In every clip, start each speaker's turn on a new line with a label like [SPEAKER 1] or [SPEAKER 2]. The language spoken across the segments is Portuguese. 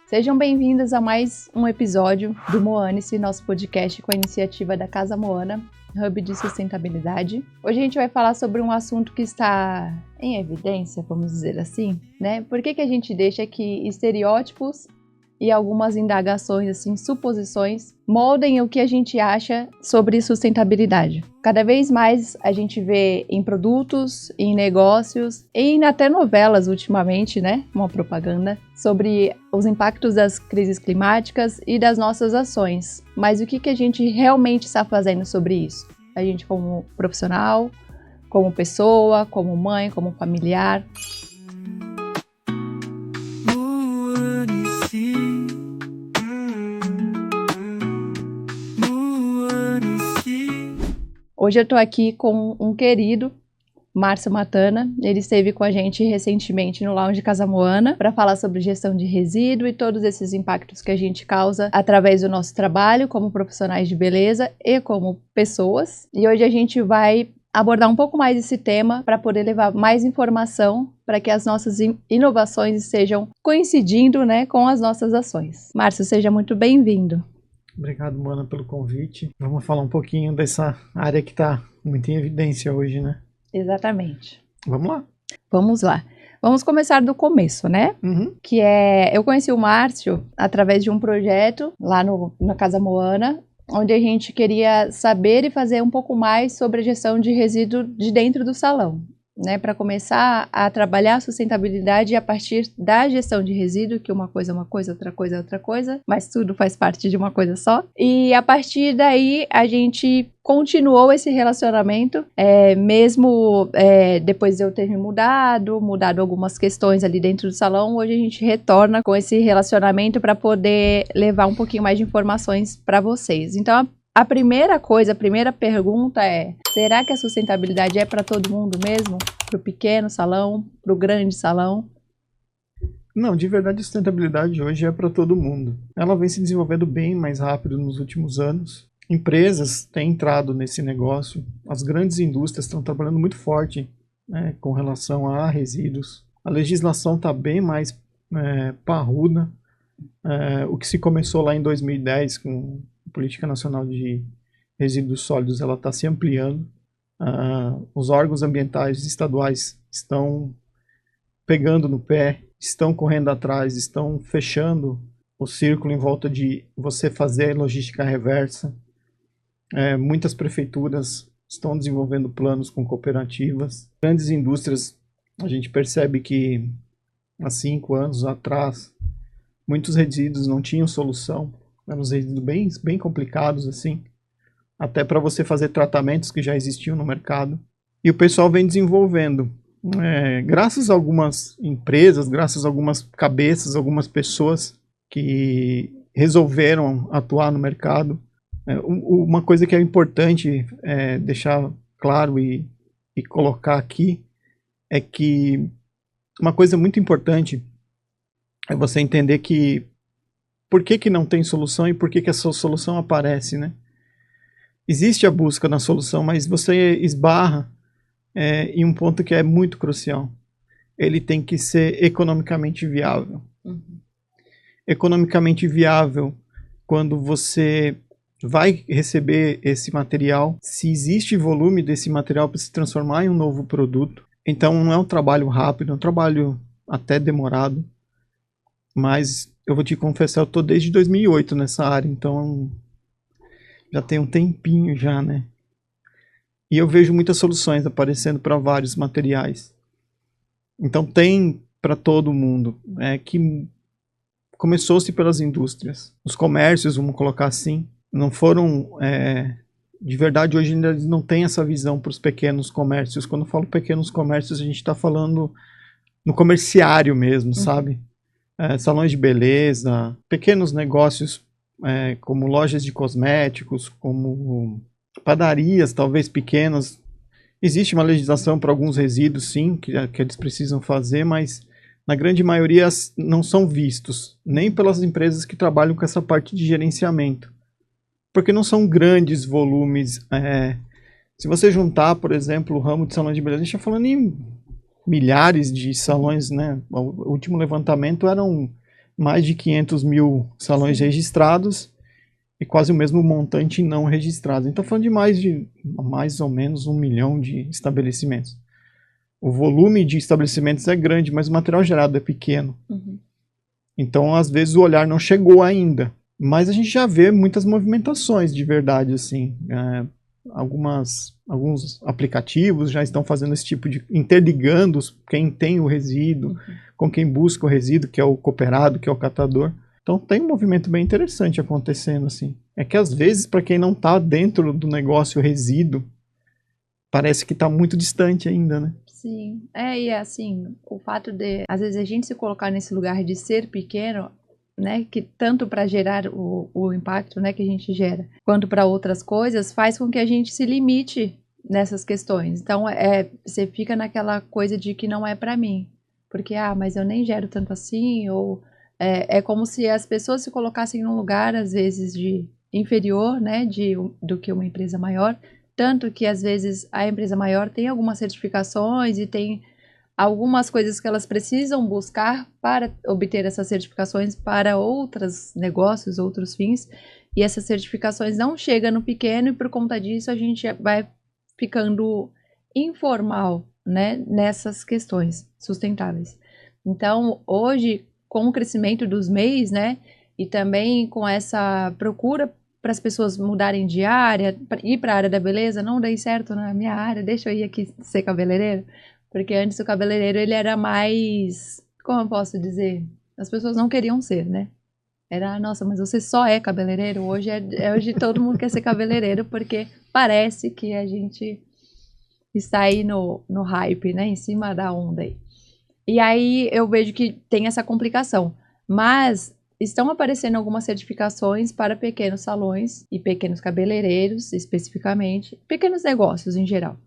[SPEAKER 1] Sejam bem-vindos a mais um episódio do Moane-se, nosso podcast com a iniciativa da Casa Moana, Hub de Sustentabilidade. Hoje a gente vai falar sobre um assunto que está em evidência, vamos dizer assim, né? Por que a gente deixa que estereótipos e algumas indagações, assim, suposições, moldem o que a gente acha sobre sustentabilidade? Cada vez mais a gente vê em produtos, em negócios, e até novelas ultimamente, né? Uma propaganda sobre os impactos das crises climáticas e das nossas ações. Mas o que a gente realmente está fazendo sobre isso? A gente como profissional, como pessoa, como mãe, como familiar. Hoje eu tô aqui com um querido, Márcio Matana. Ele esteve com a gente recentemente no Lounge Casa Moana para falar sobre gestão de resíduo e todos esses impactos que a gente causa através do nosso trabalho como profissionais de beleza e como pessoas. E hoje a gente vai abordar um pouco mais esse tema para poder levar mais informação para que as nossas inovações estejam coincidindo, né, com as nossas ações. Márcio, seja muito bem-vindo.
[SPEAKER 2] Obrigado, Moana, pelo convite. Vamos falar um pouquinho dessa área que está muito em evidência hoje, né?
[SPEAKER 1] Exatamente.
[SPEAKER 2] Vamos lá.
[SPEAKER 1] Vamos lá. Vamos começar do começo, né? Que é... Eu conheci o Márcio através de um projeto lá na Casa Moana, onde a gente queria saber e fazer um pouco mais sobre a gestão de resíduo de dentro do salão, né, para começar a trabalhar a sustentabilidade a partir da gestão de resíduo, que uma coisa é uma coisa, outra coisa é outra coisa, mas tudo faz parte de uma coisa só. E a partir daí a gente continuou esse relacionamento, mesmo depois de eu ter me mudado algumas questões ali dentro do salão. Hoje a gente retorna com esse relacionamento para poder levar um pouquinho mais de informações para vocês. Então, a primeira pergunta é: será que a sustentabilidade é para todo mundo mesmo? Para o pequeno salão, para o grande salão?
[SPEAKER 2] Não, de verdade a sustentabilidade hoje é para todo mundo. Ela vem se desenvolvendo bem mais rápido nos últimos anos. Empresas têm entrado nesse negócio, as grandes indústrias estão trabalhando muito forte, né, com relação a resíduos. A legislação está bem mais parruda. O que se começou lá em 2010 com Política Nacional de Resíduos Sólidos, ela está se ampliando. Os órgãos ambientais estaduais estão pegando no pé, estão correndo atrás, estão fechando o círculo em volta de você fazer logística reversa. Muitas prefeituras estão desenvolvendo planos com cooperativas. Grandes indústrias, a gente percebe que há 5 anos atrás, muitos resíduos não tinham solução. Eram uns resíduos bem complicados, assim, até para você fazer tratamentos que já existiam no mercado. E o pessoal vem desenvolvendo. Graças a algumas empresas, graças a algumas cabeças, algumas pessoas que resolveram atuar no mercado. Uma coisa que é importante deixar claro e colocar aqui é que uma coisa muito importante é você entender que por que não tem solução e por que essa solução aparece, né? Existe a busca na solução, mas você esbarra em um ponto que é muito crucial. Ele tem que ser economicamente viável. Economicamente viável quando você vai receber esse material, se existe volume desse material para se transformar em um novo produto. Então não é um trabalho rápido, é um trabalho até demorado, mas eu vou te confessar, eu estou desde 2008 nessa área, então já tem um tempinho já, né? E eu vejo muitas soluções aparecendo para vários materiais. Então tem para todo mundo. Que começou-se pelas indústrias. Os comércios, vamos colocar assim, não foram... de verdade, hoje ainda não tem essa visão para os pequenos comércios. Quando eu falo pequenos comércios, a gente está falando no comerciário mesmo, sabe? Salões de beleza, pequenos negócios como lojas de cosméticos, como padarias, talvez pequenas. Existe uma legislação para alguns resíduos, sim, que eles precisam fazer, mas na grande maioria não são vistos, nem pelas empresas que trabalham com essa parte de gerenciamento, porque não são grandes volumes. Se você juntar, por exemplo, o ramo de salões de beleza, a gente está falando em milhares de salões, né? O último levantamento eram mais de 500 mil salões registrados e quase o mesmo montante não registrados. Então, falando de mais ou menos 1 milhão de estabelecimentos. O volume de estabelecimentos é grande, mas o material gerado é pequeno.
[SPEAKER 1] Uhum.
[SPEAKER 2] Então, às vezes, o olhar não chegou ainda. Mas a gente já vê muitas movimentações de verdade, assim. Alguns aplicativos já estão fazendo esse tipo de... interligando quem tem o resíduo com quem busca o resíduo, que é o cooperado, que é o catador. Então tem um movimento bem interessante acontecendo, assim. É que às vezes, para quem não está dentro do negócio resíduo, parece que está muito distante ainda, né?
[SPEAKER 1] Sim. E assim, o fato de, às vezes, a gente se colocar nesse lugar de ser pequeno, né, que tanto para gerar o impacto, né, que a gente gera, quanto para outras coisas, faz com que a gente se limite nessas questões. Então, você fica naquela coisa de que não é para mim. Porque, mas eu nem gero tanto assim, ou... É como se as pessoas se colocassem num lugar, às vezes, de inferior, né, do que uma empresa maior, tanto que, às vezes, a empresa maior tem algumas certificações e tem algumas coisas que elas precisam buscar para obter essas certificações para outros negócios, outros fins, e essas certificações não chegam no pequeno, e por conta disso a gente vai ficando informal, né, nessas questões sustentáveis. Então, hoje, com o crescimento dos MEIs, né, e também com essa procura para as pessoas mudarem de área, ir para a área da beleza, não dei certo na minha área, deixa eu ir aqui ser cabeleireiro, porque antes o cabeleireiro, ele era mais, como eu posso dizer, as pessoas não queriam ser, né, era, nossa, mas você só é cabeleireiro? Hoje todo mundo quer ser cabeleireiro, porque parece que a gente está aí no hype, né, em cima da onda aí. E aí eu vejo que tem essa complicação, mas estão aparecendo algumas certificações para pequenos salões e pequenos cabeleireiros, especificamente, pequenos negócios em geral,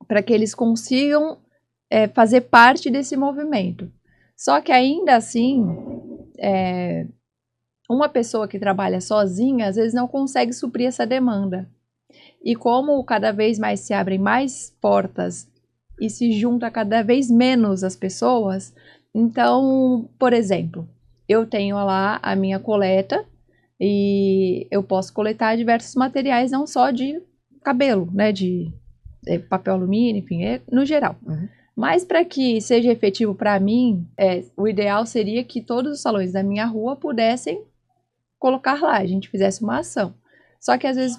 [SPEAKER 1] para que eles consigam fazer parte desse movimento. Só que ainda assim, uma pessoa que trabalha sozinha, às vezes não consegue suprir essa demanda. E como cada vez mais se abrem mais portas e se junta cada vez menos as pessoas, então, por exemplo, eu tenho lá a minha coleta e eu posso coletar diversos materiais, não só de cabelo, né, de papel alumínio, enfim, no geral. Mas para que seja efetivo para mim, o ideal seria que todos os salões da minha rua pudessem colocar lá, a gente fizesse uma ação. Só que às vezes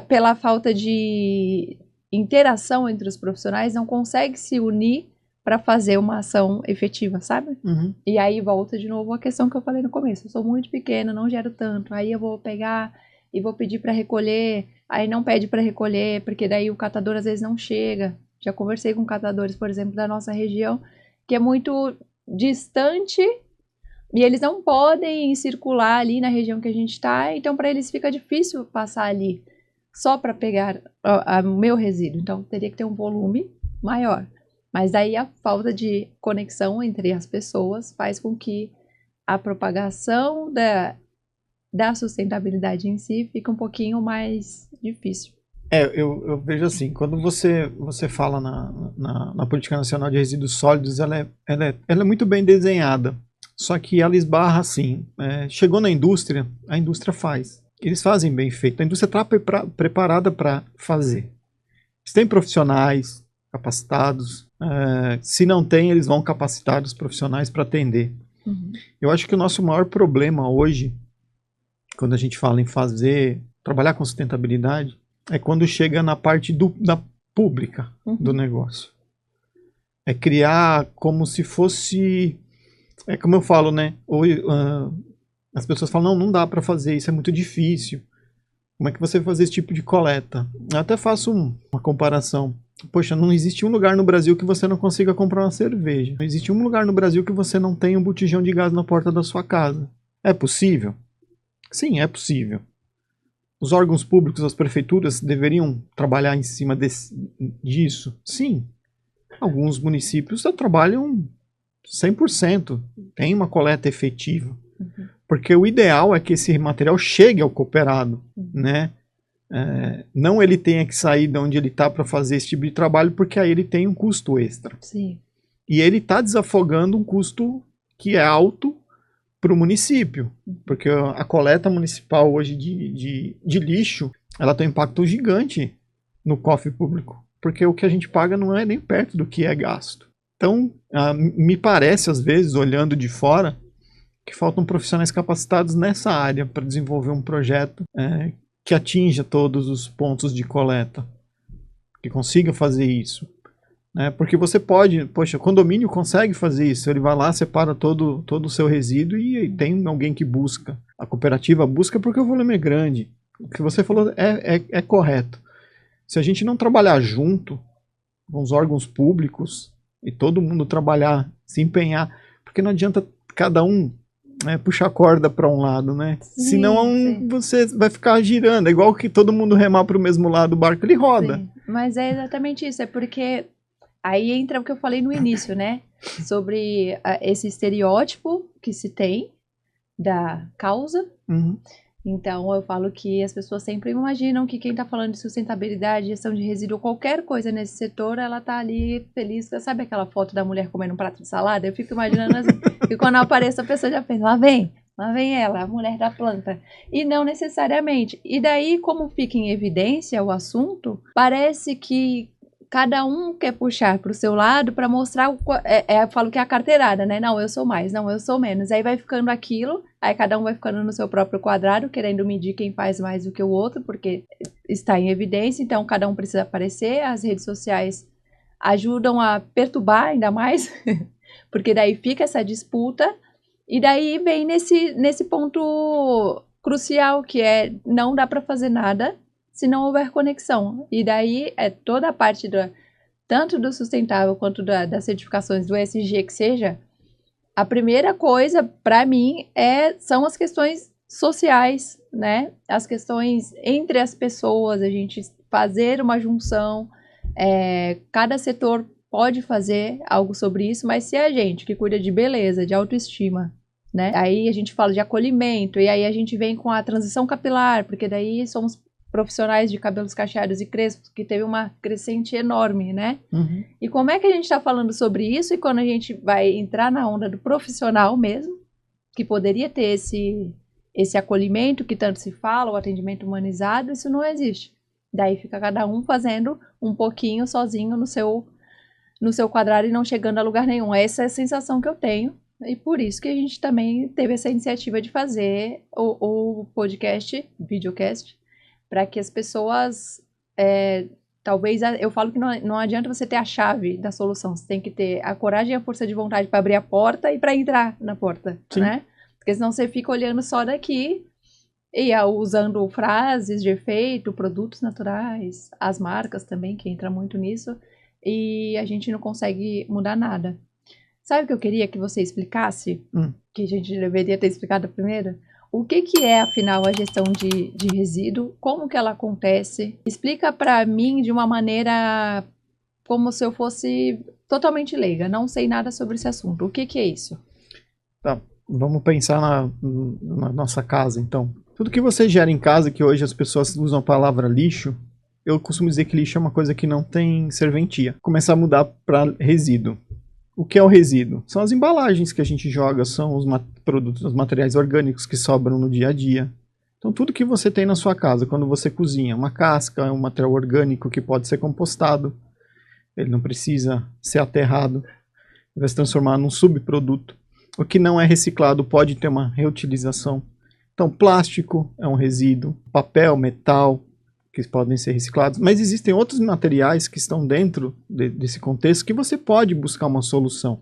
[SPEAKER 1] pela falta de interação entre os profissionais não consegue se unir para fazer uma ação efetiva, sabe? E aí volta de novo a questão que eu falei no começo. Eu sou muito pequena, não gero tanto. Aí eu vou pegar e vou pedir para recolher. Aí não pede para recolher, porque daí o catador às vezes não chega. Já conversei com catadores, por exemplo, da nossa região, que é muito distante e eles não podem circular ali na região que a gente está, então para eles fica difícil passar ali só para pegar o meu resíduo. Então teria que ter um volume maior. Mas daí a falta de conexão entre as pessoas faz com que a propagação da sustentabilidade em si fique um pouquinho mais difícil.
[SPEAKER 2] Eu vejo assim, quando você fala na Política Nacional de Resíduos Sólidos, ela é muito bem desenhada. Só que ela esbarra assim, chegou na indústria, a indústria faz. Eles fazem bem feito, a indústria está preparada para fazer. Eles têm profissionais capacitados, se não tem, eles vão capacitar os profissionais para atender. Eu acho que o nosso maior problema hoje, quando a gente fala em trabalhar com sustentabilidade, é quando chega na parte da pública do negócio. É criar como se fosse... como eu falo, né? As pessoas falam, não dá para fazer, isso é muito difícil. Como é que você vai fazer esse tipo de coleta? Eu até faço uma comparação. Poxa, não existe um lugar no Brasil que você não consiga comprar uma cerveja. Não existe um lugar no Brasil que você não tenha um botijão de gás na porta da sua casa. É possível? Sim, é possível. Os órgãos públicos, as prefeituras, deveriam trabalhar em cima disso? Sim. Alguns municípios trabalham 100%, tem uma coleta efetiva. Porque o ideal é que esse material chegue ao cooperado, né? Não ele tenha que sair de onde ele está para fazer esse tipo de trabalho, porque aí ele tem um custo extra.
[SPEAKER 1] Sim.
[SPEAKER 2] E ele está desafogando um custo que é alto para o município, porque a coleta municipal hoje de lixo, ela tem um impacto gigante no cofre público, porque o que a gente paga não é nem perto do que é gasto. Então, me parece, às vezes, olhando de fora, que faltam profissionais capacitados nessa área para desenvolver um projeto que atinja todos os pontos de coleta, que consiga fazer isso. Porque você pode, poxa, o condomínio consegue fazer isso, ele vai lá, separa todo o seu resíduo e tem alguém que busca. A cooperativa busca porque o volume é grande. O que você falou é correto. Se a gente não trabalhar junto com os órgãos públicos e todo mundo trabalhar, se empenhar, porque não adianta cada um puxar a corda para um lado, né?
[SPEAKER 1] Sim,
[SPEAKER 2] senão você vai ficar girando, é igual que todo mundo remar para o mesmo lado, o barco ele roda.
[SPEAKER 1] Sim, mas é exatamente isso, é porque aí entra o que eu falei no início, né? Sobre esse estereótipo que se tem da causa.
[SPEAKER 2] Uhum.
[SPEAKER 1] Então eu falo que as pessoas sempre imaginam que quem está falando de sustentabilidade, gestão de resíduo, qualquer coisa nesse setor, ela tá ali feliz. Sabe aquela foto da mulher comendo um prato de salada? Eu fico imaginando assim, que quando aparece a pessoa já pensa, lá vem ela, a mulher da planta. E não necessariamente. E daí, como fica em evidência o assunto, parece que cada um quer puxar para o seu lado para mostrar, eu falo que é a carteirada, né? Não, eu sou mais, não, eu sou menos. Aí vai ficando aquilo, aí cada um vai ficando no seu próprio quadrado, querendo medir quem faz mais do que o outro, porque está em evidência, então cada um precisa aparecer. As redes sociais ajudam a perturbar ainda mais, porque daí fica essa disputa, e daí vem nesse ponto crucial, que não dá para fazer nada se não houver conexão. E daí toda a parte tanto do sustentável quanto das certificações do ESG que seja, a primeira coisa para mim são as questões sociais, né? As questões entre as pessoas, a gente fazer uma junção, cada setor pode fazer algo sobre isso, mas se a gente que cuida de beleza, de autoestima, né? Aí a gente fala de acolhimento, e aí a gente vem com a transição capilar, porque daí somos profissionais de cabelos cacheados e crespos, que teve uma crescente enorme, né?
[SPEAKER 2] Uhum.
[SPEAKER 1] E como é que a gente está falando sobre isso, e quando a gente vai entrar na onda do profissional mesmo, que poderia ter esse acolhimento que tanto se fala, o atendimento humanizado, isso não existe. Daí fica cada um fazendo um pouquinho sozinho no seu quadrado e não chegando a lugar nenhum. Essa é a sensação que eu tenho, e por isso que a gente também teve essa iniciativa de fazer o podcast, videocast, para que as pessoas, talvez, eu falo que não adianta você ter a chave da solução, você tem que ter a coragem e a força de vontade para abrir a porta e para entrar na porta,
[SPEAKER 2] Sim.
[SPEAKER 1] né? Porque senão você fica olhando só daqui e usando frases de efeito, produtos naturais, as marcas também, que entra muito nisso, e a gente não consegue mudar nada. Sabe o que eu queria que você explicasse? Que a gente deveria ter explicado primeiro? O que é, afinal, a gestão de resíduo? Como que ela acontece? Explica para mim de uma maneira como se eu fosse totalmente leiga. Não sei nada sobre esse assunto. O que é isso?
[SPEAKER 2] Tá, vamos pensar na nossa casa, então. Tudo que você gera em casa, que hoje as pessoas usam a palavra lixo, eu costumo dizer que lixo é uma coisa que não tem serventia. Começar a mudar para resíduo. O que é o resíduo? São as embalagens que a gente joga, são os produtos, os materiais orgânicos que sobram no dia a dia. Então tudo que você tem na sua casa, quando você cozinha, uma casca, um material orgânico que pode ser compostado, ele não precisa ser aterrado, vai se transformar num subproduto. O que não é reciclado pode ter uma reutilização. Então plástico é um resíduo, papel, metal, que podem ser reciclados, mas existem outros materiais que estão dentro desse contexto que você pode buscar uma solução,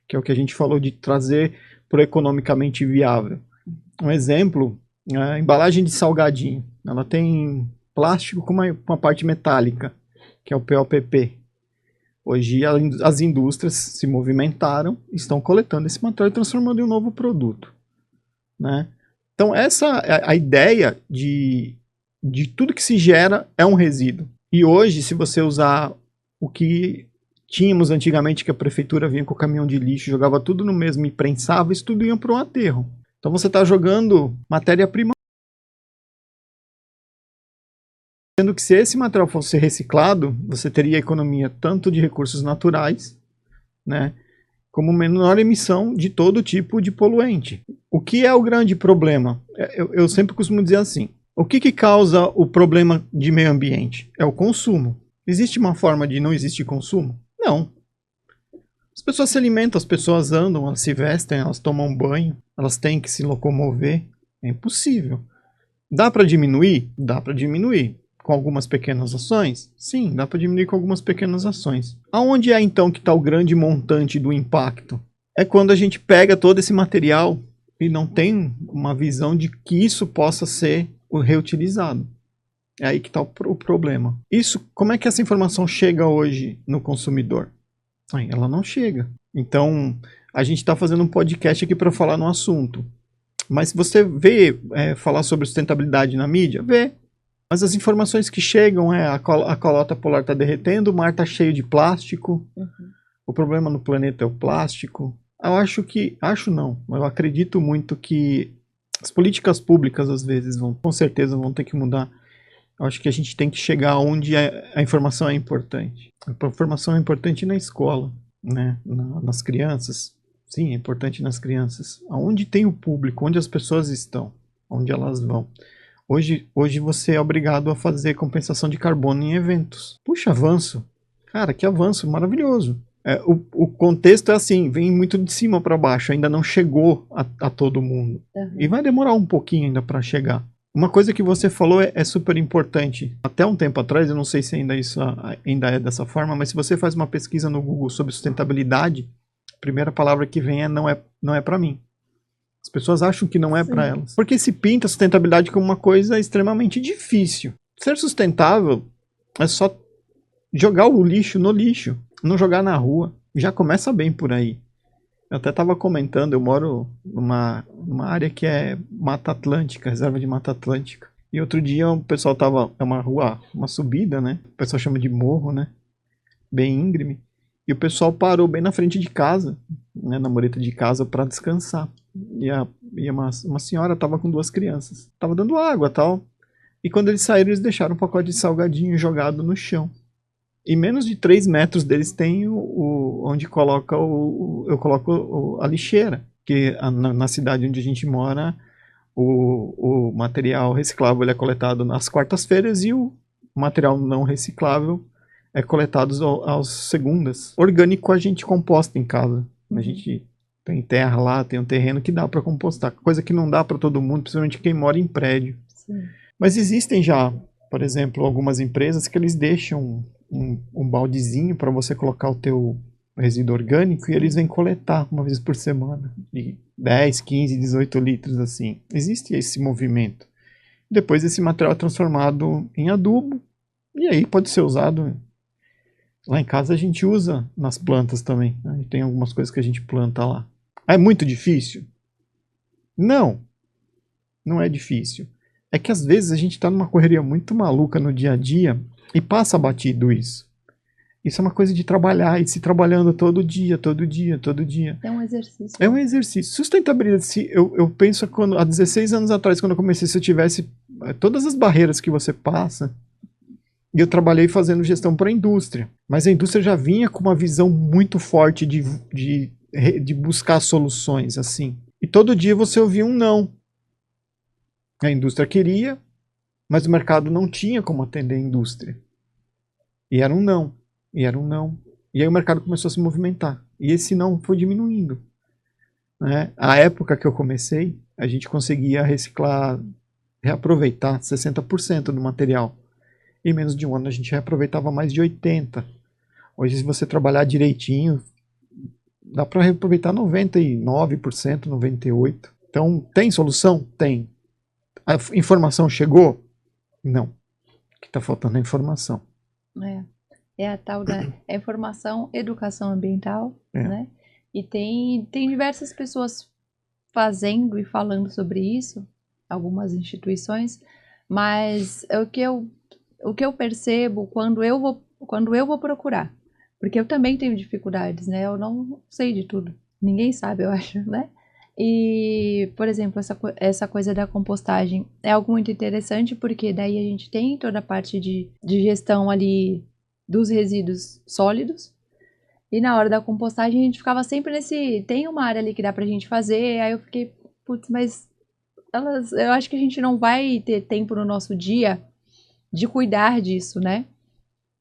[SPEAKER 2] que é o que a gente falou de trazer para o economicamente viável. Um exemplo, a embalagem de salgadinho, ela tem plástico com uma parte metálica, que é o POPP. Hoje as indústrias se movimentaram, estão coletando esse material e transformando em um novo produto, né? Então essa a ideia de tudo que se gera é um resíduo. E hoje, se você usar o que tínhamos antigamente, que a prefeitura vinha com o caminhão de lixo, jogava tudo no mesmo e prensava, isso tudo ia para um aterro. Então você está jogando matéria-prima. Sendo que se esse material fosse reciclado, você teria economia tanto de recursos naturais, né, como menor emissão de todo tipo de poluente. O que é o grande problema? Eu sempre costumo dizer assim, o que causa o problema de meio ambiente? É o consumo. Existe uma forma de não existir consumo? Não. As pessoas se alimentam, as pessoas andam, elas se vestem, elas tomam banho, elas têm que se locomover. É impossível. Dá para diminuir? Dá para diminuir. Com algumas pequenas ações? Sim, dá para diminuir com algumas pequenas ações. Aonde é então que está o grande montante do impacto? É quando a gente pega todo esse material e não tem uma visão de que isso possa ser reutilizado. É aí que está o problema. Como é que essa informação chega hoje no consumidor? Ela não chega. Então, a gente está fazendo um podcast aqui para falar no assunto. Mas se você vê falar sobre sustentabilidade na mídia, vê. Mas as informações que chegam a calota polar está derretendo, o mar está cheio de plástico, o problema no planeta é o plástico. Eu acredito muito que as políticas públicas às vezes com certeza vão ter que mudar. Eu acho que a gente tem que chegar onde a informação é importante. A informação é importante na escola, né? Nas crianças. Sim, é importante nas crianças. Aonde tem o público, onde as pessoas estão, onde elas vão. Hoje você é obrigado a fazer compensação de carbono em eventos. Puxa, avanço. Cara, que avanço, maravilhoso. O contexto é assim, vem muito de cima para baixo, ainda não chegou a todo mundo. E vai demorar um pouquinho ainda para chegar. Uma coisa que você falou é super importante. Até um tempo atrás, eu não sei se isso ainda é dessa forma, mas se você faz uma pesquisa no Google sobre sustentabilidade, a primeira palavra que vem não é para mim. As pessoas acham que não é para elas. Porque se pinta a sustentabilidade como uma coisa extremamente difícil. Ser sustentável é só jogar o lixo no lixo, não jogar na rua. Já começa bem por aí. Eu até estava comentando, eu moro numa área que é Mata Atlântica, reserva de Mata Atlântica. E outro dia o pessoal é uma rua, uma subida, né? O pessoal chama de morro, né? Bem íngreme. E o pessoal parou bem na frente de casa, né? Na mureta de casa para descansar. E uma senhora estava com 2 crianças. Tava dando água e tal. E quando eles saíram, eles deixaram um pacote de salgadinho jogado no chão. E menos de 3 metros deles tem onde eu coloco a lixeira. Que na cidade onde a gente mora, o material reciclável ele é coletado nas quartas-feiras e o material não reciclável é coletado às segundas. Orgânico a gente composta em casa. A gente tem terra lá, tem um terreno que dá para compostar. Coisa que não dá para todo mundo, principalmente quem mora em prédio. Sim. Mas existem já, por exemplo, algumas empresas que eles deixam um baldezinho para você colocar o teu resíduo orgânico e eles vêm coletar uma vez por semana. De 10, 15, 18 litros assim. Existe esse movimento. Depois esse material é transformado em adubo e aí pode ser usado. Lá em casa a gente usa nas plantas também. Né? Tem algumas coisas que a gente planta lá. É muito difícil? Não. Não é difícil. É que às vezes a gente está numa correria muito maluca no dia a dia e passa batido isso. Isso é uma coisa de trabalhar e se trabalhando todo dia, todo dia, todo dia.
[SPEAKER 1] É um exercício.
[SPEAKER 2] É um exercício. Sustentabilidade, eu penso que há 16 anos atrás, quando eu comecei, se eu tivesse todas as barreiras que você passa, e eu trabalhei fazendo gestão para a indústria. Mas a indústria já vinha com uma visão muito forte de buscar soluções, assim. E todo dia você ouvia um não. A indústria queria, mas o mercado não tinha como atender a indústria. E era um não. E era um não. E aí o mercado começou a se movimentar. E esse não foi diminuindo. Né? A época que eu comecei, a gente conseguia reaproveitar 60% do material. Em menos de um ano a gente reaproveitava mais de 80%. Hoje, se você trabalhar direitinho, dá para reaproveitar 99%, 98%. Então, tem solução? Tem. A informação chegou? Não. O que está faltando é informação.
[SPEAKER 1] É a tal da informação, educação ambiental, né? E tem diversas pessoas fazendo e falando sobre isso, algumas instituições, mas o que eu percebo quando eu vou procurar, porque eu também tenho dificuldades, né? Eu não sei de tudo, ninguém sabe, eu acho, né? E, por exemplo, essa coisa da compostagem é algo muito interessante, porque daí a gente tem toda a parte de gestão ali dos resíduos sólidos, E na hora da compostagem a gente ficava sempre tem uma área ali que dá pra gente fazer, aí eu fiquei, putz, mas eu acho que a gente não vai ter tempo no nosso dia de cuidar disso, né?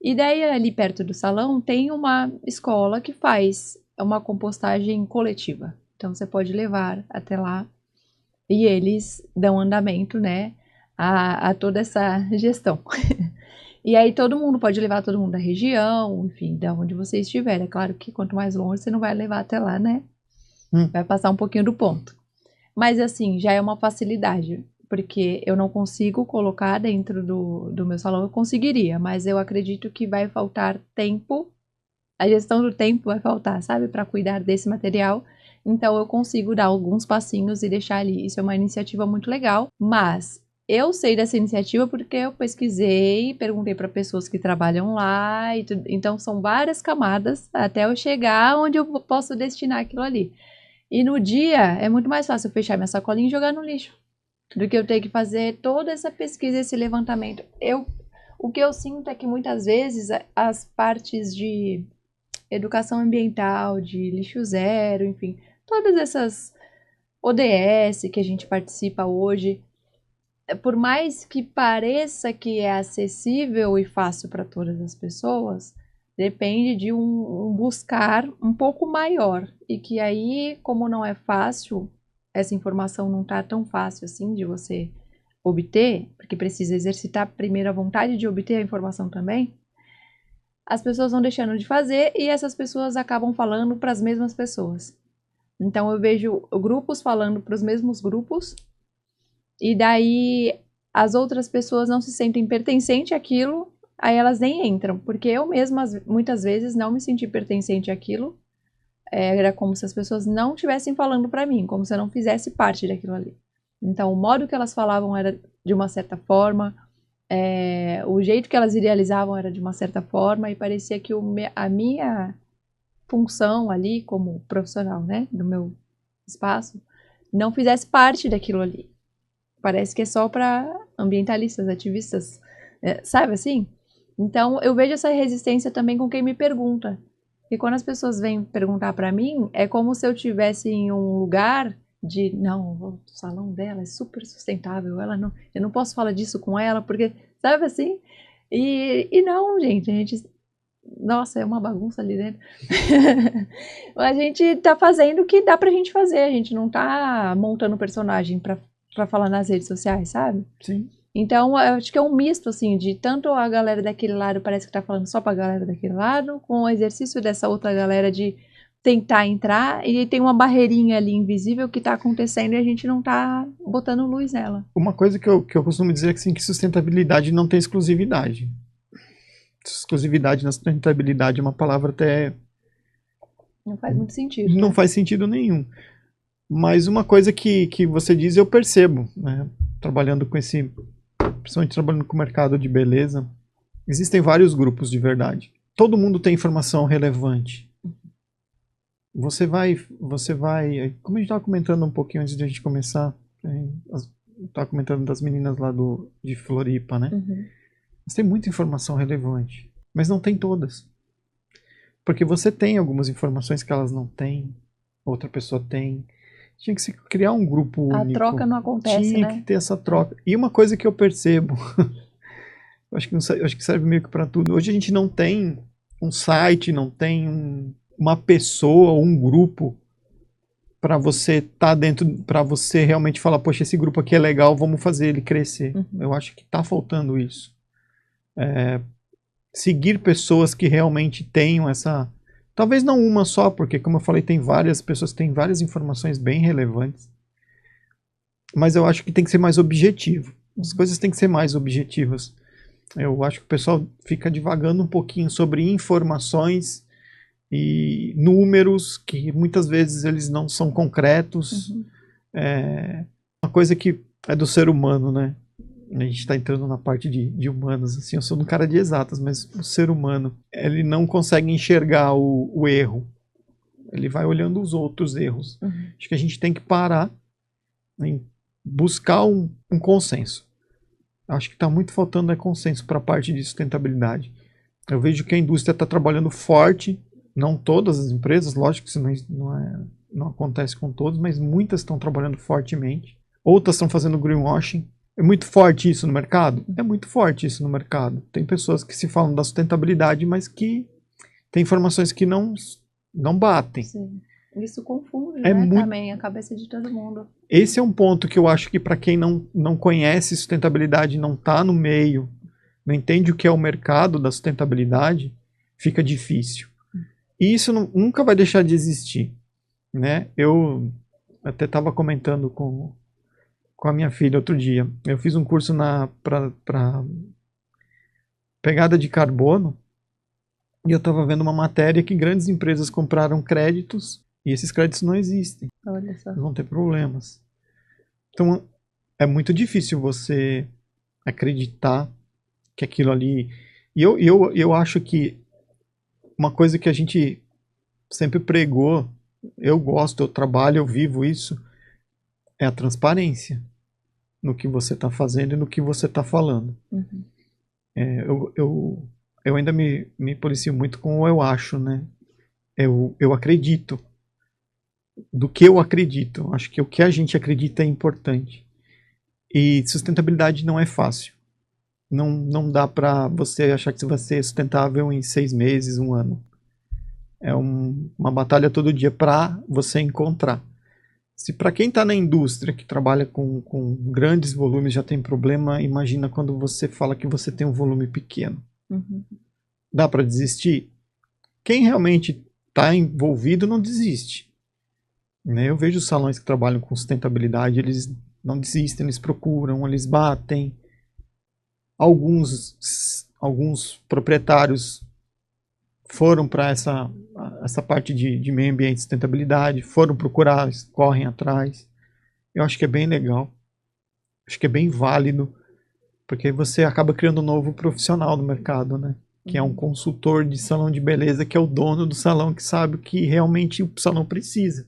[SPEAKER 1] E daí ali perto do salão tem uma escola que faz uma compostagem coletiva. Então você pode levar até lá e eles dão andamento, né, a toda essa gestão. E aí todo mundo pode levar todo mundo da região, enfim, de onde você estiver. É claro que quanto mais longe você não vai levar até lá, né? Vai passar um pouquinho do ponto. Mas assim, já é uma facilidade, porque eu não consigo colocar dentro do meu salão, eu conseguiria, mas eu acredito que vai faltar tempo, a gestão do tempo vai faltar, sabe, para cuidar desse material. Então eu consigo dar alguns passinhos e deixar ali. Isso é uma iniciativa muito legal, mas eu sei dessa iniciativa porque eu pesquisei, perguntei para pessoas que trabalham lá, então são várias camadas até eu chegar onde eu posso destinar aquilo ali. E no dia é muito mais fácil eu fechar minha sacolinha e jogar no lixo do que eu ter que fazer toda essa pesquisa, esse levantamento. O que eu sinto é que muitas vezes as partes de educação ambiental, de lixo zero, enfim, todas essas ODS que a gente participa hoje, por mais que pareça que é acessível e fácil para todas as pessoas, depende de um buscar um pouco maior. E que aí, como não é fácil, essa informação não está tão fácil assim de você obter, porque precisa exercitar primeiro a vontade de obter a informação também, as pessoas vão deixando de fazer e essas pessoas acabam falando para as mesmas pessoas. Então eu vejo grupos falando para os mesmos grupos e daí as outras pessoas não se sentem pertencentes àquilo, aí elas nem entram, porque eu mesma muitas vezes não me senti pertencente àquilo, era como se as pessoas não estivessem falando para mim, como se eu não fizesse parte daquilo ali. Então o modo que elas falavam era de uma certa forma, o jeito que elas idealizavam era de uma certa forma e parecia que a minha função ali como profissional, né, do meu espaço, não fizesse parte daquilo ali. Parece que é só para ambientalistas, ativistas, sabe assim? Então eu vejo essa resistência também com quem me pergunta. E quando as pessoas vêm perguntar para mim, é como se eu tivesse em um lugar de, não, o salão dela é super sustentável, eu não posso falar disso com ela, porque, sabe assim? E não, gente, nossa, é uma bagunça ali dentro. A gente tá fazendo o que dá pra gente fazer, a gente não tá montando personagem pra falar nas redes sociais, sabe?
[SPEAKER 2] Sim.
[SPEAKER 1] Então, eu acho que é um misto, assim, de tanto a galera daquele lado parece que tá falando só pra galera daquele lado, com o exercício dessa outra galera de tentar entrar, e tem uma barreirinha ali invisível que tá acontecendo e a gente não tá botando luz nela.
[SPEAKER 2] Uma coisa que eu costumo dizer é que, assim, que sustentabilidade não tem exclusividade. Exclusividade na sustentabilidade é uma palavra até...
[SPEAKER 1] Não faz muito sentido.
[SPEAKER 2] Não faz sentido nenhum. Mas uma coisa que você diz eu percebo, né? Trabalhando com principalmente trabalhando com o mercado de beleza, existem vários grupos de verdade. Todo mundo tem informação relevante. Você vai, como a gente estava comentando um pouquinho antes de a gente começar, estava comentando das meninas lá de Floripa, né?
[SPEAKER 1] Uhum.
[SPEAKER 2] Mas tem muita informação relevante, mas não tem todas. Porque você tem algumas informações que elas não têm, outra pessoa tem. Tinha que se criar um grupo único.
[SPEAKER 1] A troca não acontece,
[SPEAKER 2] Tinha
[SPEAKER 1] né?
[SPEAKER 2] que ter essa troca. E uma coisa que eu percebo, eu acho que serve meio que para tudo. Hoje a gente não tem um site, não tem uma pessoa ou um grupo para você estar dentro, para você realmente falar, poxa, esse grupo aqui é legal, vamos fazer ele crescer.
[SPEAKER 1] Uhum.
[SPEAKER 2] Eu acho que está faltando isso. Seguir pessoas que realmente tenham essa... Talvez não uma só, porque como eu falei, tem várias pessoas que têm várias informações bem relevantes. Mas eu acho que tem que ser mais objetivo. As coisas têm que ser mais objetivas. Eu acho que o pessoal fica divagando um pouquinho sobre informações e números que muitas vezes eles não são concretos.
[SPEAKER 1] Uhum.
[SPEAKER 2] Uma coisa que é do ser humano, né? A gente está entrando na parte de humanas, assim, eu sou um cara de exatas, mas o ser humano, ele não consegue enxergar o erro. Ele vai olhando os outros erros.
[SPEAKER 1] Uhum.
[SPEAKER 2] Acho que a gente tem que parar em buscar um consenso. Acho que está muito faltando consenso para a parte de sustentabilidade. Eu vejo que a indústria está trabalhando forte Não todas as empresas, lógico que isso não acontece com todos, mas muitas estão trabalhando fortemente. Outras estão fazendo greenwashing. É muito forte isso no mercado? É muito forte isso no mercado. Tem pessoas que se falam da sustentabilidade, mas que tem informações que não batem.
[SPEAKER 1] Sim. Isso confunde, né, também a cabeça de todo mundo.
[SPEAKER 2] Esse é um ponto que eu acho que para quem não conhece sustentabilidade, não está no meio, não entende o que é o mercado da sustentabilidade, fica difícil. E isso nunca vai deixar de existir, né? Eu até estava comentando com a minha filha outro dia. Eu fiz um curso para pegada de carbono e eu estava vendo uma matéria que grandes empresas compraram créditos e esses créditos não existem.
[SPEAKER 1] Olha só.
[SPEAKER 2] Vão ter problemas. Então é muito difícil você acreditar que aquilo ali... E eu acho que uma coisa que a gente sempre pregou, eu gosto, eu trabalho, eu vivo isso, é a transparência no que você está fazendo e no que você está falando.
[SPEAKER 1] Uhum.
[SPEAKER 2] Eu ainda me policio muito com o eu acho, né? Eu acredito. Do que eu acredito. Acho que o que a gente acredita é importante. E sustentabilidade não é fácil. Não dá para você achar que você vai ser sustentável em 6 meses, 1 ano. É uma batalha todo dia para você encontrar. Se para quem está na indústria, que trabalha com grandes volumes, já tem problema, imagina quando você fala que você tem um volume pequeno.
[SPEAKER 1] Uhum.
[SPEAKER 2] Dá para desistir? Quem realmente está envolvido não desiste. Né? Eu vejo salões que trabalham com sustentabilidade, eles não desistem, eles procuram, eles batem. Alguns proprietários foram para essa parte de meio ambiente e sustentabilidade, foram procurar, correm atrás. Eu acho que é bem legal. Acho que é bem válido, porque você acaba criando um novo profissional no mercado, né? Que é um consultor de salão de beleza, que é o dono do salão, que sabe o que realmente o salão precisa.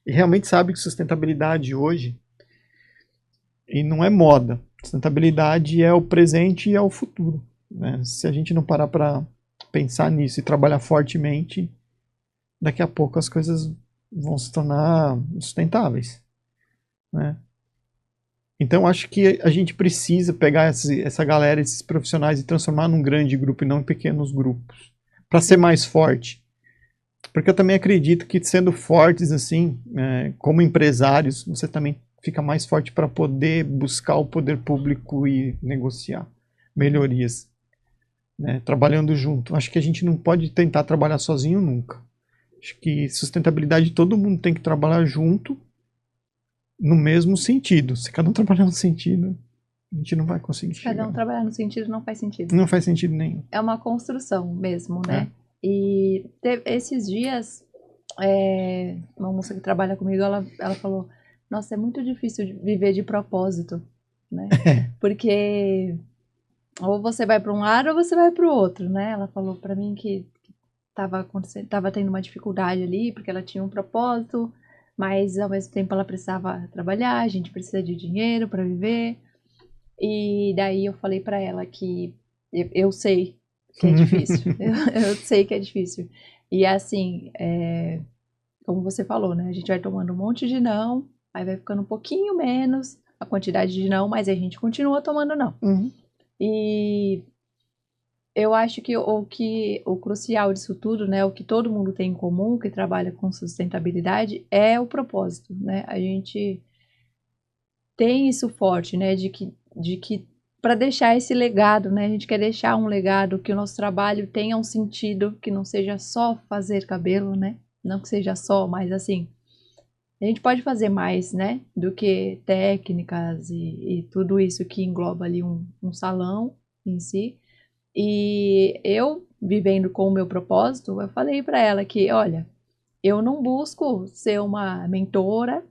[SPEAKER 2] E realmente sabe que sustentabilidade hoje, e não é moda, sustentabilidade é o presente e é o futuro. Né? Se a gente não parar para pensar nisso e trabalhar fortemente, daqui a pouco as coisas vão se tornar sustentáveis. Né? Então acho que a gente precisa pegar essa galera, esses profissionais, e transformar num grande grupo e não em pequenos grupos, para ser mais forte. Porque eu também acredito que sendo fortes assim, como empresários, você também fica mais forte para poder buscar o poder público e negociar melhorias, né? Trabalhando junto. Acho que a gente não pode tentar trabalhar sozinho nunca. Acho que sustentabilidade todo mundo tem que trabalhar junto no mesmo sentido. Se cada um trabalhar no sentido, a gente não vai conseguir chegar.
[SPEAKER 1] Cada um trabalhar no sentido não faz sentido.
[SPEAKER 2] Não faz sentido nenhum.
[SPEAKER 1] É uma construção mesmo, né? E esses dias, uma moça que trabalha comigo, ela falou, nossa, é muito difícil viver de propósito, né? Porque ou você vai para um lado ou você vai para o outro, né? Ela falou para mim que tava tendo uma dificuldade ali, porque ela tinha um propósito, mas ao mesmo tempo ela precisava trabalhar, a gente precisa de dinheiro para viver. E daí eu falei para ela que eu sei que é difícil, eu sei que é difícil. E assim, como você falou, né? A gente vai tomando um monte de não, aí vai ficando um pouquinho menos a quantidade de não, mas a gente continua tomando não.
[SPEAKER 2] Uhum.
[SPEAKER 1] E eu acho que o crucial disso tudo, né, o que todo mundo tem em comum, que trabalha com sustentabilidade, é o propósito, né? A gente tem isso forte, né, de que para deixar esse legado, né, a gente quer deixar um legado, que o nosso trabalho tenha um sentido, que não seja só fazer cabelo, né? Não que seja só, mas assim, a gente pode fazer mais, né, do que técnicas e tudo isso que engloba ali um salão em si. E eu, vivendo com o meu propósito, eu falei para ela que, olha, eu não busco ser uma mentora,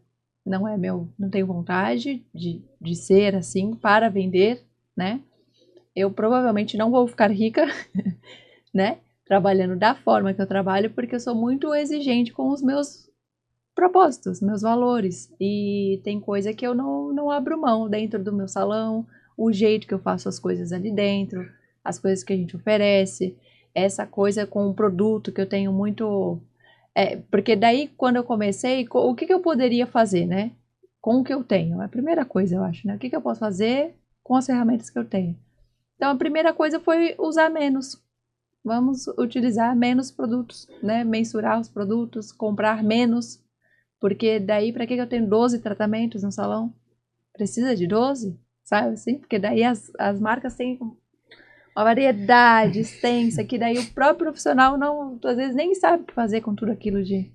[SPEAKER 1] não tenho vontade de ser assim para vender, né? Eu provavelmente não vou ficar rica, né? Trabalhando da forma que eu trabalho, porque eu sou muito exigente com os meus propósitos, meus valores. E tem coisa que eu não abro mão dentro do meu salão, o jeito que eu faço as coisas ali dentro, as coisas que a gente oferece. essa coisa com um produto que eu tenho muito... porque daí, quando eu comecei, o que eu poderia fazer, né? Com o que eu tenho. É a primeira coisa, eu acho, né? O que eu posso fazer com as ferramentas que eu tenho? Então, a primeira coisa foi usar menos. Vamos utilizar menos produtos, né? Mensurar os produtos, comprar menos. Porque daí, para que eu tenho 12 tratamentos no salão? Precisa de 12? Sabe assim? Porque daí as marcas têm uma variedade extensa, que daí o próprio profissional não, às vezes nem sabe o que fazer com tudo aquilo de...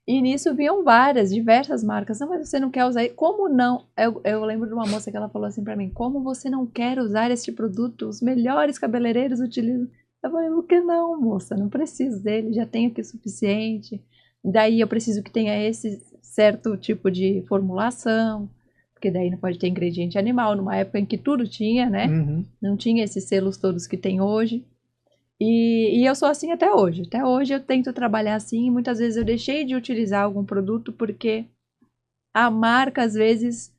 [SPEAKER 1] E nisso vinham diversas marcas. Não, mas você não quer usar... Como não? Eu lembro de uma moça que ela falou assim pra mim, como você não quer usar este produto? Os melhores cabeleireiros utilizam. Eu falei, por que não, moça? Não preciso dele, já tenho aqui o suficiente. Daí eu preciso que tenha esse certo tipo de formulação, porque daí não pode ter ingrediente animal, numa época em que tudo tinha, né?
[SPEAKER 2] Uhum.
[SPEAKER 1] Não tinha esses selos todos que tem hoje. E eu sou assim até hoje. Até hoje eu tento trabalhar assim, e muitas vezes eu deixei de utilizar algum produto porque a marca, às vezes,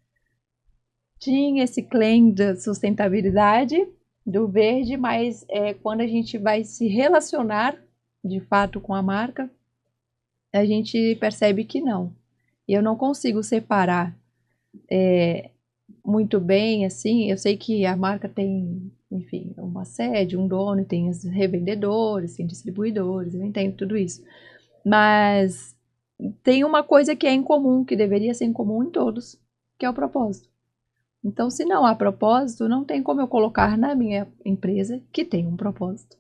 [SPEAKER 1] tinha esse claim da sustentabilidade, do verde, mas quando a gente vai se relacionar, de fato, com a marca, a gente percebe que não. E eu não consigo separar muito bem, assim, eu sei que a marca tem, enfim, uma sede, um dono, tem os revendedores, tem distribuidores, eu entendo tudo isso. Mas tem uma coisa que é incomum, que deveria ser incomum em todos, que é o propósito. Então, se não há propósito, não tem como eu colocar na minha empresa que tem um propósito.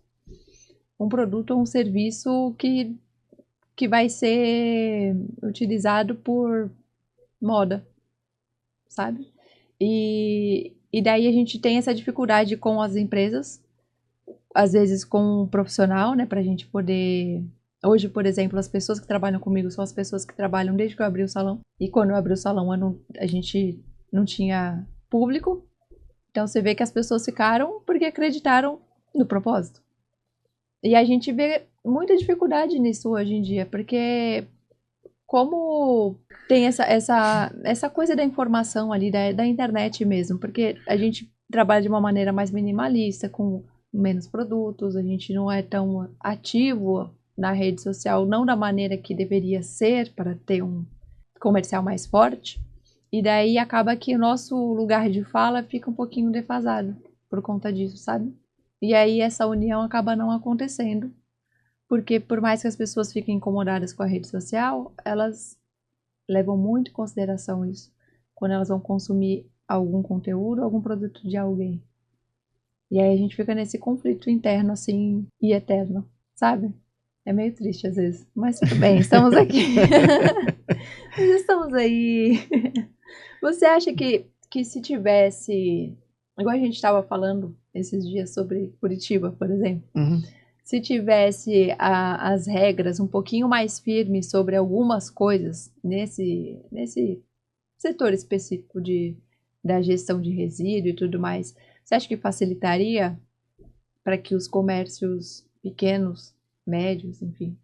[SPEAKER 1] Um produto ou um serviço que vai ser utilizado por moda, sabe? E daí a gente tem essa dificuldade com as empresas, às vezes com o profissional, né, pra gente poder... Hoje, por exemplo, as pessoas que trabalham comigo são as pessoas que trabalham desde que eu abri o salão. E quando eu abri o salão, a gente não tinha público. Então você vê que as pessoas ficaram porque acreditaram no propósito. E a gente vê muita dificuldade nisso hoje em dia, porque como tem essa coisa da informação ali, da internet mesmo, porque a gente trabalha de uma maneira mais minimalista, com menos produtos, a gente não é tão ativo na rede social, não da maneira que deveria ser para ter um comercial mais forte, e daí acaba que o nosso lugar de fala fica um pouquinho defasado por conta disso, sabe? E aí essa união acaba não acontecendo, porque por mais que as pessoas fiquem incomodadas com a rede social, elas levam muito em consideração isso quando elas vão consumir algum conteúdo, algum produto de alguém. E aí a gente fica nesse conflito interno, assim, e eterno, sabe? É meio triste às vezes, mas tudo bem, estamos aqui. Mas estamos aí. Você acha que se tivesse, igual a gente estava falando esses dias sobre Curitiba, por exemplo,
[SPEAKER 2] Uhum.
[SPEAKER 1] se tivesse as regras um pouquinho mais firmes sobre algumas coisas nesse setor específico da gestão de resíduo e tudo mais, você acha que facilitaria para que os comércios pequenos, médios, enfim,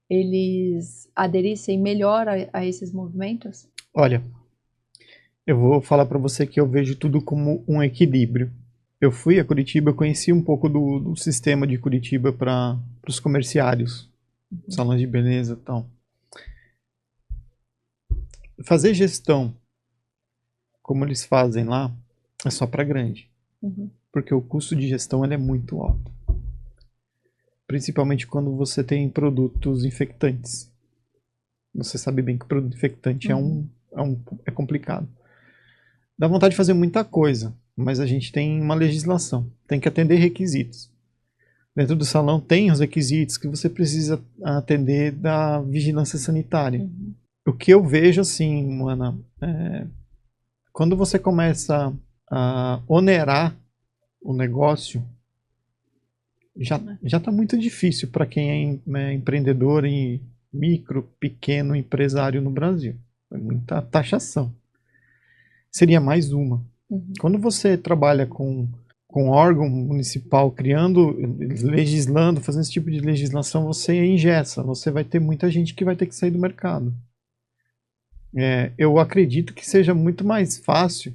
[SPEAKER 1] eles aderissem melhor a esses movimentos?
[SPEAKER 2] Olha, eu vou falar para você que eu vejo tudo como um equilíbrio. Eu fui a Curitiba, eu conheci um pouco do sistema de Curitiba para os comerciários, salões de beleza e tal. Fazer gestão como eles fazem lá é só para grande, porque o custo de gestão ele é muito alto. Principalmente quando você tem produtos infectantes. Você sabe bem que o produto infectante é complicado. Dá vontade de fazer muita coisa, mas a gente tem uma legislação, tem que atender requisitos. Dentro do salão tem os requisitos que você precisa atender da vigilância sanitária. O que eu vejo assim, Ana, quando você começa a onerar o negócio, já está muito difícil para quem é empreendedor e micro, pequeno empresário no Brasil. É muita taxação. Seria mais uma. Quando você trabalha com órgão municipal criando, legislando, fazendo esse tipo de legislação, você engessa, você vai ter muita gente que vai ter que sair do mercado. Eu acredito que seja muito mais fácil,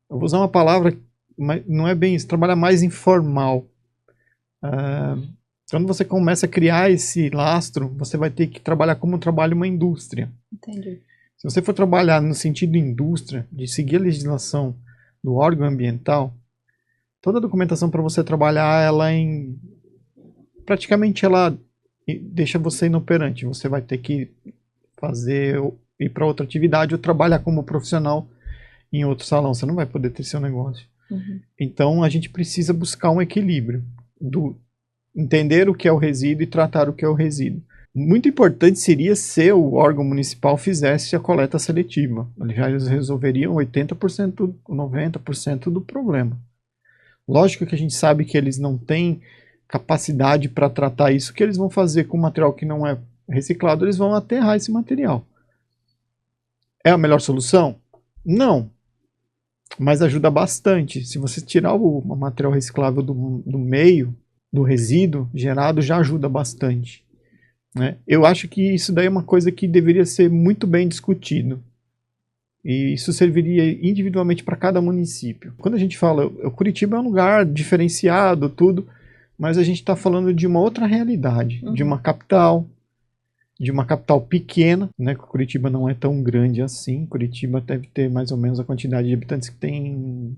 [SPEAKER 2] eu vou usar uma palavra, mas não é bem isso, trabalhar mais informal. Quando você começa a criar esse lastro, você vai ter que trabalhar como trabalha uma indústria.
[SPEAKER 1] Entendi.
[SPEAKER 2] Se você for trabalhar no sentido indústria, de seguir a legislação do órgão ambiental, toda a documentação para você trabalhar, praticamente ela deixa você inoperante. Você vai ter que ir para outra atividade ou trabalhar como profissional em outro salão. Você não vai poder ter seu negócio.
[SPEAKER 1] Uhum.
[SPEAKER 2] Então a gente precisa buscar um equilíbrio entender o que é o resíduo e tratar o que é o resíduo. Muito importante seria se o órgão municipal fizesse a coleta seletiva. Eles resolveriam 80%, 90% do problema. Lógico que a gente sabe que eles não têm capacidade para tratar isso. O que eles vão fazer com material que não é reciclado? Eles vão aterrar esse material. É a melhor solução? Não. Mas ajuda bastante. Se você tirar o material reciclável do meio, do resíduo gerado, já ajuda bastante. Né? Eu acho que isso daí é uma coisa que deveria ser muito bem discutido. E isso serviria individualmente para cada município. Quando a gente fala, Curitiba é um lugar diferenciado, tudo, mas a gente está falando de uma outra realidade, de uma capital pequena, né? Curitiba não é tão grande assim. Curitiba deve ter mais ou menos a quantidade de habitantes que tem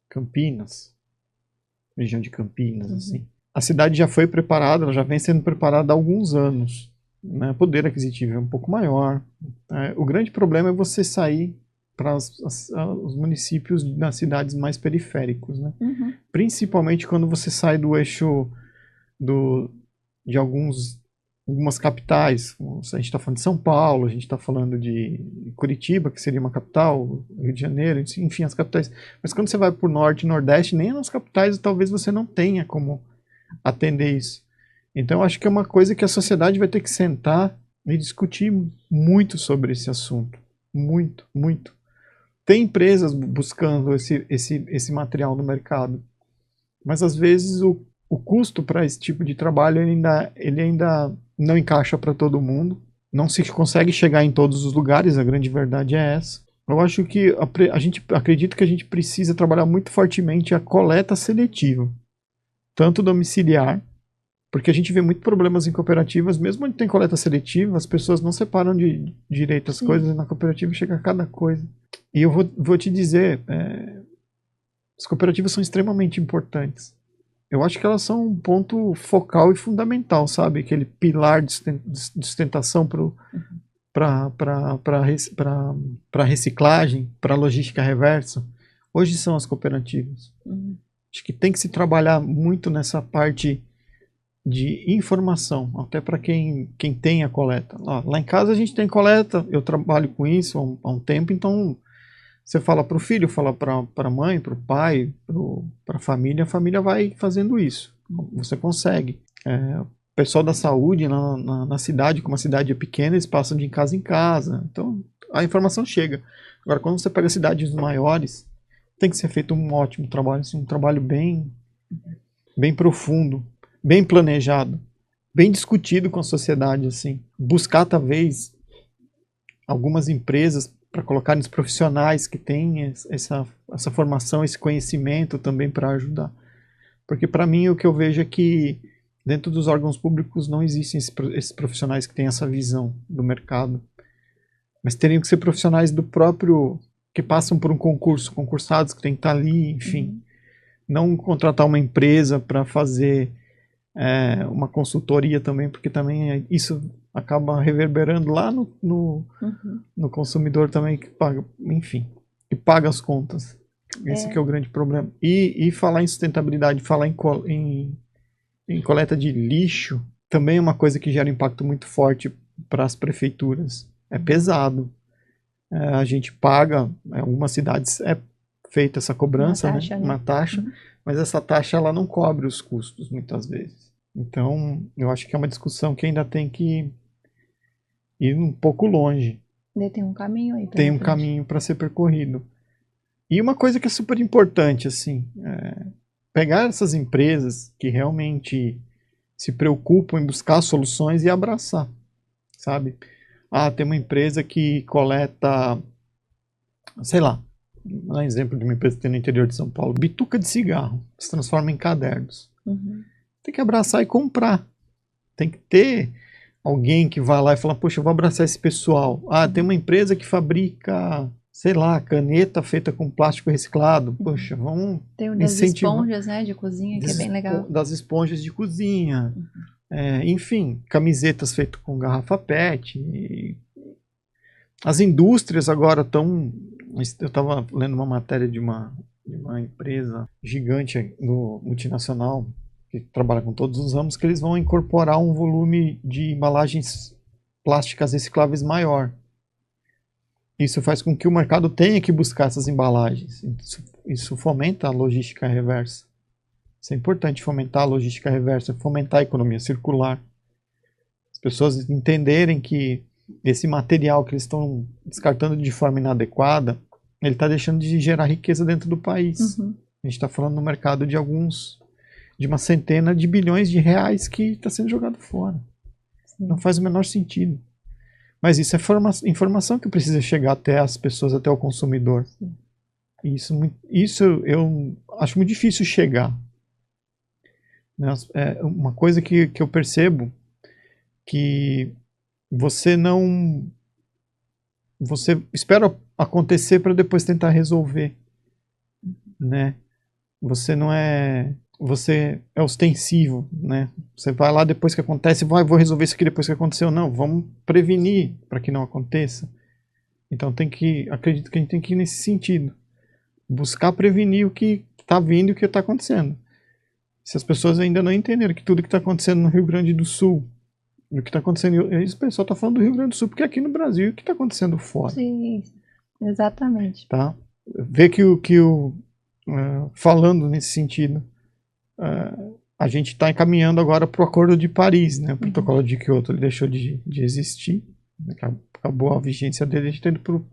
[SPEAKER 2] Campinas, região de Campinas, assim. A cidade já foi preparada, ela já vem sendo preparada há alguns anos. Né? O poder aquisitivo é um pouco maior. O grande problema é você sair para os municípios das cidades mais periféricos. Né?
[SPEAKER 1] Uhum.
[SPEAKER 2] Principalmente quando você sai do eixo de algumas capitais. A gente está falando de São Paulo, a gente está falando de Curitiba, que seria uma capital, Rio de Janeiro, enfim, as capitais. Mas quando você vai para o norte e nordeste, nem nas capitais talvez você não tenha como atender isso. Então acho que é uma coisa que a sociedade vai ter que sentar e discutir muito sobre esse assunto. Muito, muito. Tem empresas buscando esse material no mercado, mas às vezes o custo para esse tipo de trabalho ele ainda não encaixa para todo mundo. Não se consegue chegar em todos os lugares, a grande verdade é essa. Eu acho que a gente acredita que a gente precisa trabalhar muito fortemente a coleta seletiva, tanto domiciliar, porque a gente vê muito problemas em cooperativas, mesmo onde tem coleta seletiva, as pessoas não separam de direito as coisas, e na cooperativa chega a cada coisa. E eu vou te dizer, as cooperativas são extremamente importantes. Eu acho que elas são um ponto focal e fundamental, sabe? Aquele pilar de sustentação para reciclagem, para logística reversa. Hoje são as cooperativas. Acho que tem que se trabalhar muito nessa parte de informação, até para quem tem a coleta. Lá em casa a gente tem coleta, eu trabalho com isso há um tempo, então você fala para o filho, fala para a mãe, para o pai, para a família vai fazendo isso. Você consegue. O pessoal da saúde na cidade, como a cidade é pequena, eles passam de casa em casa. Então a informação chega. Agora, quando você pega cidades maiores, tem que ser feito um ótimo trabalho, assim, um trabalho bem profundo, bem planejado, bem discutido com a sociedade. Assim. Buscar, talvez, algumas empresas para colocar nos profissionais que têm essa formação, esse conhecimento também para ajudar. Porque para mim o que eu vejo é que dentro dos órgãos públicos não existem esses profissionais que têm essa visão do mercado. Mas teriam que ser profissionais do próprio, que passam por um concurso, concursados que têm que estar ali, enfim. Não contratar uma empresa para fazer uma consultoria também, porque também isso acaba reverberando lá no consumidor também, que paga, enfim, que paga as contas. Esse que é o grande problema. E falar em sustentabilidade, falar em coleta de lixo, também é uma coisa que gera impacto muito forte para as prefeituras. É pesado. A gente paga, em algumas cidades é feita essa cobrança,
[SPEAKER 1] uma taxa, né?
[SPEAKER 2] Uma taxa, mas essa taxa ela não cobre os custos muitas vezes. Então, eu acho que é uma discussão que ainda tem que ir um pouco longe.
[SPEAKER 1] Tem um caminho aí.
[SPEAKER 2] Tem um caminho para ser percorrido. E uma coisa que é super importante, assim, pegar essas empresas que realmente se preocupam em buscar soluções e abraçar, sabe? Tem uma empresa que coleta, sei lá, Vou dar um exemplo de uma empresa que tem no interior de São Paulo. Bituca de cigarro. Se transforma em cadernos. Tem que abraçar e comprar. Tem que ter alguém que vai lá e fala, poxa, eu vou abraçar esse pessoal. Ah, tem uma empresa que fabrica, sei lá, caneta feita com plástico reciclado. Poxa, vamos
[SPEAKER 1] tem das
[SPEAKER 2] incentivar.
[SPEAKER 1] Esponjas, né, de cozinha, que é bem legal.
[SPEAKER 2] Das esponjas de cozinha. Enfim, camisetas feitas com garrafa PET. As indústrias agora estão... Eu estava lendo uma matéria de uma empresa gigante multinacional que trabalha com todos os ramos, que eles vão incorporar um volume de embalagens plásticas recicláveis maior. Isso faz com que o mercado tenha que buscar essas embalagens. Isso fomenta a logística reversa. Isso é importante, fomentar a logística reversa, fomentar a economia circular. As pessoas entenderem que esse material que eles estão descartando de forma inadequada, ele está deixando de gerar riqueza dentro do país. A gente está falando no mercado de uma centena de bilhões de reais que está sendo jogado fora. Sim. Não faz o menor sentido. Mas isso é informação que precisa chegar até as pessoas, até o consumidor. Sim. Isso eu acho muito difícil chegar. É uma coisa que eu percebo, que você espera acontecer para depois tentar resolver, né? Você é ostensivo, né? Você vai lá depois que acontece, vou resolver isso aqui depois que aconteceu. Não, vamos prevenir para que não aconteça. Então acredito que a gente tem que ir nesse sentido. Buscar prevenir o que está vindo e o que está acontecendo. Se as pessoas ainda não entenderam que tudo que está acontecendo no Rio Grande do Sul, o que está acontecendo, esse pessoal está falando do Rio Grande do Sul, porque aqui no Brasil, o que está acontecendo fora?
[SPEAKER 1] Sim, exatamente.
[SPEAKER 2] Tá? Ver falando nesse sentido, a gente está encaminhando agora para o Acordo de Paris, né? O Protocolo de Kyoto, ele deixou de existir, acabou a vigência dele, a gente está indo para o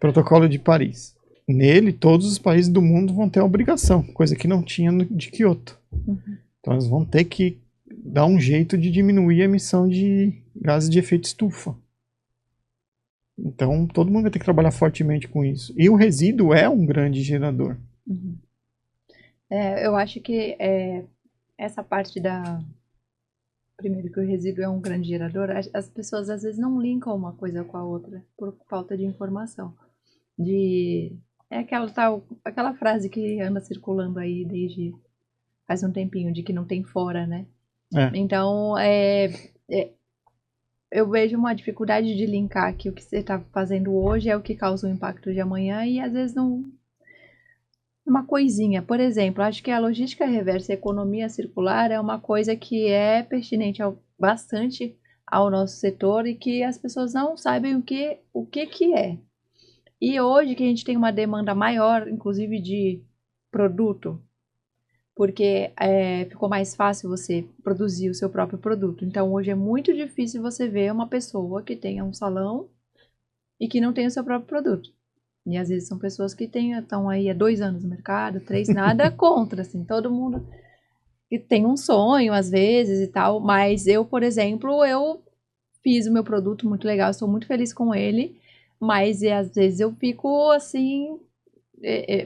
[SPEAKER 2] Protocolo de Paris. Nele, todos os países do mundo vão ter a obrigação, coisa que não tinha de Kyoto. Então eles vão ter que dar um jeito de diminuir a emissão de gases de efeito estufa. Então todo mundo vai ter que trabalhar fortemente com isso. E o resíduo é um grande gerador.
[SPEAKER 1] Eu acho que essa parte primeiro, que o resíduo é um grande gerador, as pessoas às vezes não linkam uma coisa com a outra por falta de informação. É aquela frase que anda circulando aí desde faz um tempinho, de que não tem fora, né? Então, eu vejo uma dificuldade de linkar que o que você está fazendo hoje é o que causa o impacto de amanhã, e às vezes não... Uma coisinha, por exemplo, acho que a logística reversa e a economia circular é uma coisa que é pertinente bastante ao nosso setor e que as pessoas não sabem o que é. E hoje que a gente tem uma demanda maior, inclusive de produto, porque ficou mais fácil você produzir o seu próprio produto. Então hoje é muito difícil você ver uma pessoa que tenha um salão e que não tenha o seu próprio produto. E às vezes são pessoas que estão aí há 2 anos no mercado, 3, nada contra, assim, todo mundo que tem um sonho às vezes e tal, mas eu, por exemplo, eu fiz o meu produto muito legal, estou muito feliz com ele, mas às vezes eu fico assim,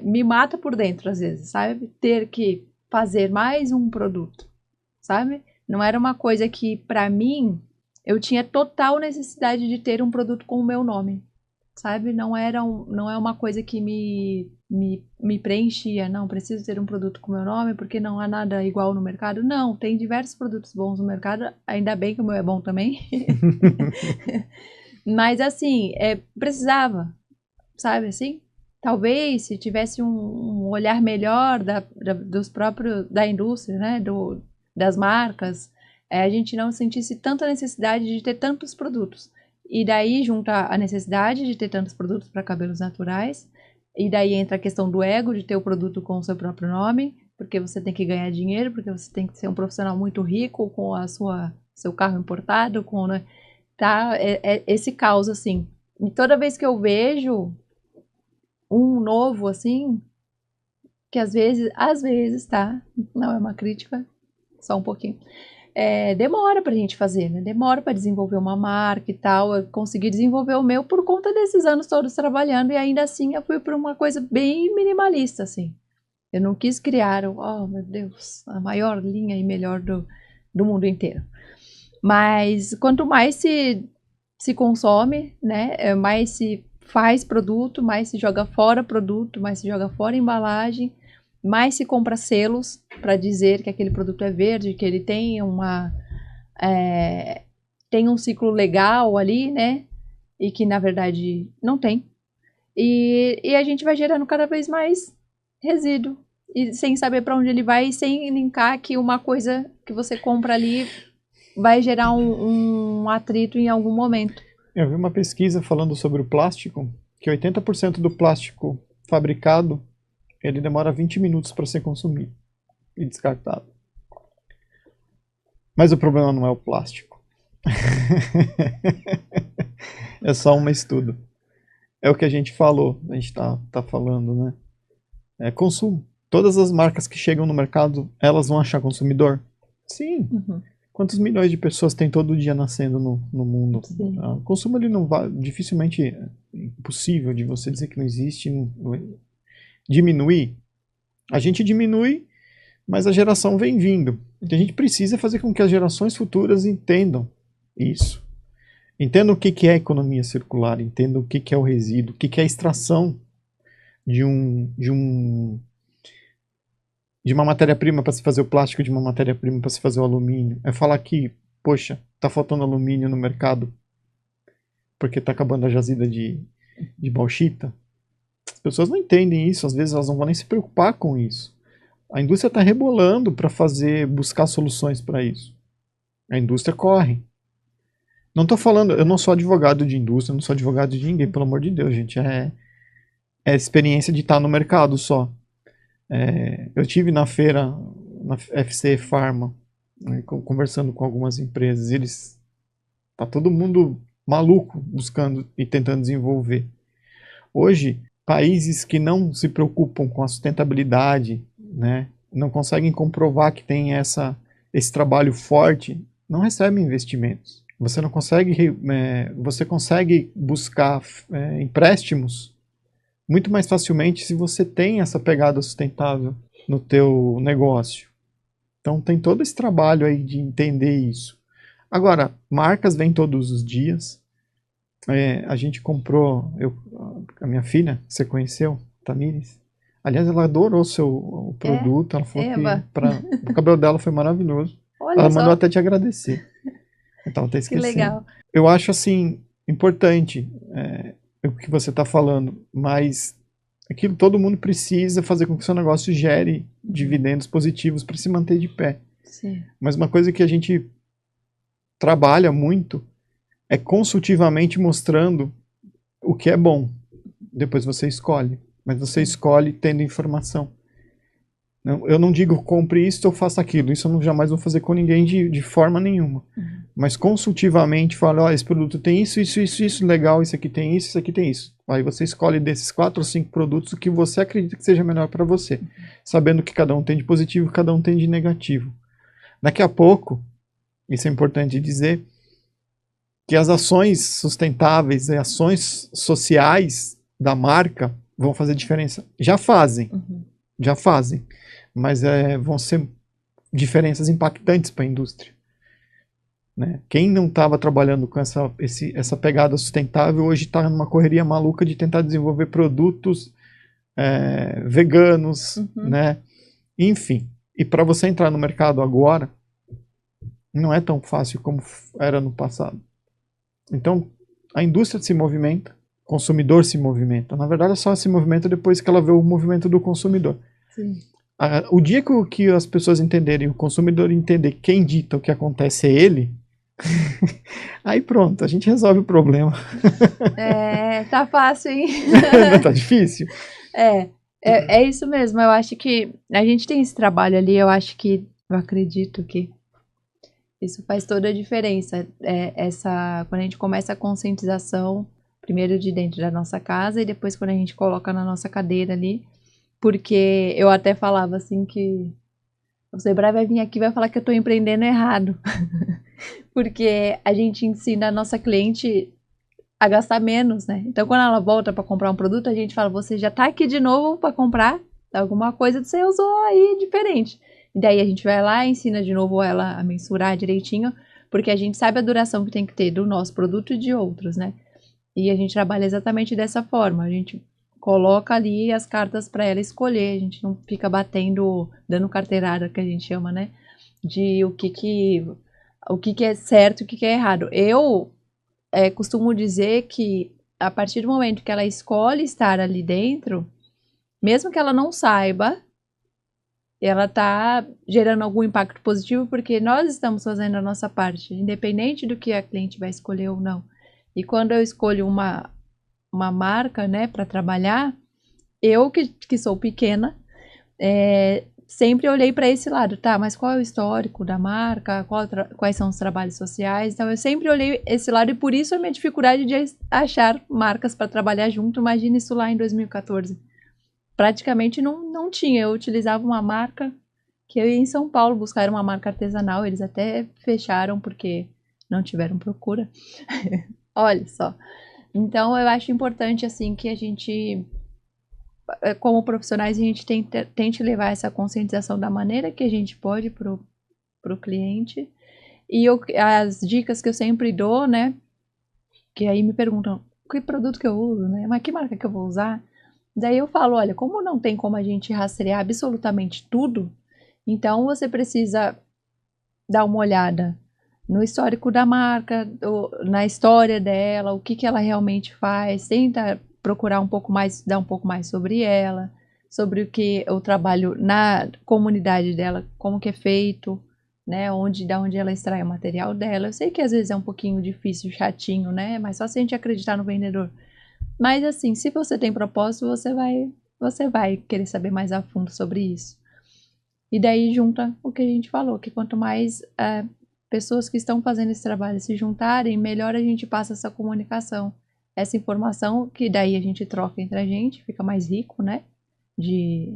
[SPEAKER 1] me mata por dentro às vezes, sabe? Ter que fazer mais um produto, sabe? Não era uma coisa que, pra mim, eu tinha total necessidade de ter um produto com o meu nome, sabe? Não é uma coisa que me preenchia, não, preciso ter um produto com o meu nome porque não há nada igual no mercado. Não, tem diversos produtos bons no mercado, ainda bem que o meu é bom também. Mas assim, precisava, sabe assim? Talvez se tivesse um olhar melhor da indústria, né, das marcas, a gente não sentisse tanta necessidade de ter tantos produtos. E daí junta a necessidade de ter tantos produtos para cabelos naturais, e daí entra a questão do ego, de ter o produto com o seu próprio nome, porque você tem que ganhar dinheiro, porque você tem que ser um profissional muito rico com seu carro importado, né, tá? Esse caos, assim. E toda vez que eu vejo um novo, assim, que às vezes, tá? Não é uma crítica, só um pouquinho. demora pra gente fazer, né? Demora pra desenvolver uma marca e tal. Eu consegui desenvolver o meu por conta desses anos todos trabalhando e ainda assim eu fui por uma coisa bem minimalista, assim. Eu não quis criar, oh meu Deus, a maior linha e melhor do mundo inteiro. Mas quanto mais se consome, né? Mais se faz produto, mais se joga fora produto, mais se joga fora embalagem, mais se compra selos para dizer que aquele produto é verde, que ele tem tem um ciclo legal ali, né? E que na verdade não tem. E a gente vai gerando cada vez mais resíduo. E sem saber para onde ele vai, e sem linkar que uma coisa que você compra ali vai gerar um atrito em algum momento.
[SPEAKER 2] Eu vi uma pesquisa falando sobre o plástico, que 80% do plástico fabricado, ele demora 20 minutos para ser consumido e descartado. Mas o problema não é o plástico. É só um estudo. É o que a gente falou, a gente tá falando, né? É consumo. Todas as marcas que chegam no mercado, elas vão achar consumidor? Sim.
[SPEAKER 1] Uhum.
[SPEAKER 2] Quantos milhões de pessoas tem todo dia nascendo no mundo?
[SPEAKER 1] Sim.
[SPEAKER 2] O consumo ele não vai, dificilmente é impossível de você dizer que não existe, diminuir. A gente diminui, mas a geração vem vindo. Então a gente precisa fazer com que as gerações futuras entendam isso. Entendam o que é a economia circular, entendam o que é o resíduo, o que é a extração de uma matéria-prima para se fazer o plástico, de uma matéria-prima para se fazer o alumínio. É falar que, poxa, tá faltando alumínio no mercado porque tá acabando a jazida de bauxita. As pessoas não entendem isso, às vezes elas não vão nem se preocupar com isso. A indústria está rebolando para buscar soluções para isso. A indústria corre. Não estou falando, eu não sou advogado de indústria, não sou advogado de ninguém, pelo amor de Deus, gente. É a experiência de estar no mercado só. Eu tive na feira, na FC Pharma, né, conversando com algumas empresas. Tá todo mundo maluco buscando e tentando desenvolver. Hoje, países que não se preocupam com a sustentabilidade, né, não conseguem comprovar que tem esse trabalho forte, não recebem investimentos. Você não consegue, você consegue buscar empréstimos muito mais facilmente se você tem essa pegada sustentável no teu negócio. Então tem todo esse trabalho aí de entender isso. Agora, marcas vêm todos os dias. A gente comprou, a minha filha, você conheceu, Tamires? Aliás, ela adorou o produto, ela falou que o cabelo dela foi maravilhoso.
[SPEAKER 1] Olha
[SPEAKER 2] ela
[SPEAKER 1] só.
[SPEAKER 2] mandou até te agradecer. Eu tava até esquecendo.
[SPEAKER 1] Que legal.
[SPEAKER 2] Eu acho assim, importante o que você está falando, mas aquilo todo mundo precisa fazer com que o seu negócio gere dividendos positivos para se manter de pé.
[SPEAKER 1] Sim.
[SPEAKER 2] Mas uma coisa que a gente trabalha muito é consultivamente mostrando o que é bom. Depois você escolhe, mas você escolhe tendo informação. Eu não digo compre isso ou faça aquilo, isso eu não, jamais vou fazer com ninguém de forma nenhuma.
[SPEAKER 1] Uhum.
[SPEAKER 2] Mas consultivamente fala, ó, esse produto tem isso, legal, isso aqui tem isso aqui tem isso. Aí você escolhe desses 4 ou 5 produtos o que você acredita que seja melhor para você, sabendo que cada um tem de positivo, cada um tem de negativo. Daqui a pouco, isso é importante dizer, que as ações sustentáveis e ações sociais da marca vão fazer diferença. Já fazem, mas vão ser diferenças impactantes para a indústria. Né? Quem não estava trabalhando com essa pegada sustentável hoje está numa correria maluca de tentar desenvolver produtos veganos, né? Enfim. E para você entrar no mercado agora, não é tão fácil como era no passado. Então, a indústria se movimenta, o consumidor se movimenta. Na verdade, só se movimenta depois que ela vê o movimento do consumidor.
[SPEAKER 1] Sim.
[SPEAKER 2] O dia que as pessoas entenderem, o consumidor entender quem dita o que acontece é ele, aí pronto, a gente resolve o problema.
[SPEAKER 1] Tá fácil, hein?
[SPEAKER 2] Não tá difícil?
[SPEAKER 1] É isso mesmo. Eu acho que a gente tem esse trabalho ali, eu acredito que isso faz toda a diferença. Quando a gente começa a conscientização, primeiro de dentro da nossa casa e depois quando a gente coloca na nossa cadeira ali, porque eu até falava assim que O Sebrae vai vir aqui e vai falar que eu estou empreendendo errado. Porque a gente ensina a nossa cliente a gastar menos, né? Então, quando ela volta para comprar um produto, a gente fala, você já tá aqui de novo para comprar alguma coisa que você usou aí diferente. E daí a gente vai lá e ensina de novo ela a mensurar direitinho, porque a gente sabe a duração que tem que ter do nosso produto e de outros, né? E a gente trabalha exatamente dessa forma. A gente coloca ali as cartas para ela escolher. A gente não fica batendo, dando carteirada, que a gente chama, né? De o que é certo e o que é errado. Eu costumo dizer que a partir do momento que ela escolhe estar ali dentro, mesmo que ela não saiba, ela está gerando algum impacto positivo porque nós estamos fazendo a nossa parte, independente do que a cliente vai escolher ou não. E quando eu escolho uma marca, né, para trabalhar, eu que sou pequena, sempre olhei para esse lado, tá, mas qual é o histórico da marca, quais são os trabalhos sociais, então eu sempre olhei esse lado e por isso a minha dificuldade de achar marcas para trabalhar junto, imagina isso lá em 2014. Praticamente não tinha, eu utilizava uma marca que eu ia em São Paulo buscar uma marca artesanal, eles até fecharam porque não tiveram procura. Olha só. Então eu acho importante assim que a gente, como profissionais, a gente tente levar essa conscientização da maneira que a gente pode pro cliente. E as dicas que eu sempre dou, né? Que aí me perguntam que produto que eu uso, né? Mas que marca que eu vou usar? Daí eu falo, olha, como não tem como a gente rastrear absolutamente tudo, então você precisa dar uma olhada no histórico da marca, na história dela, o que ela realmente faz, tenta procurar um pouco mais, dar um pouco mais sobre ela, sobre o trabalho na comunidade dela, como que é feito, né, da onde ela extrai o material dela. Eu sei que às vezes é um pouquinho difícil, chatinho, né, mas só se a gente acreditar no vendedor. Mas assim, se você tem propósito, você vai querer saber mais a fundo sobre isso. E daí junta o que a gente falou, que quanto mais pessoas que estão fazendo esse trabalho se juntarem, melhor a gente passa essa comunicação, essa informação que daí a gente troca entre a gente, fica mais rico, né? De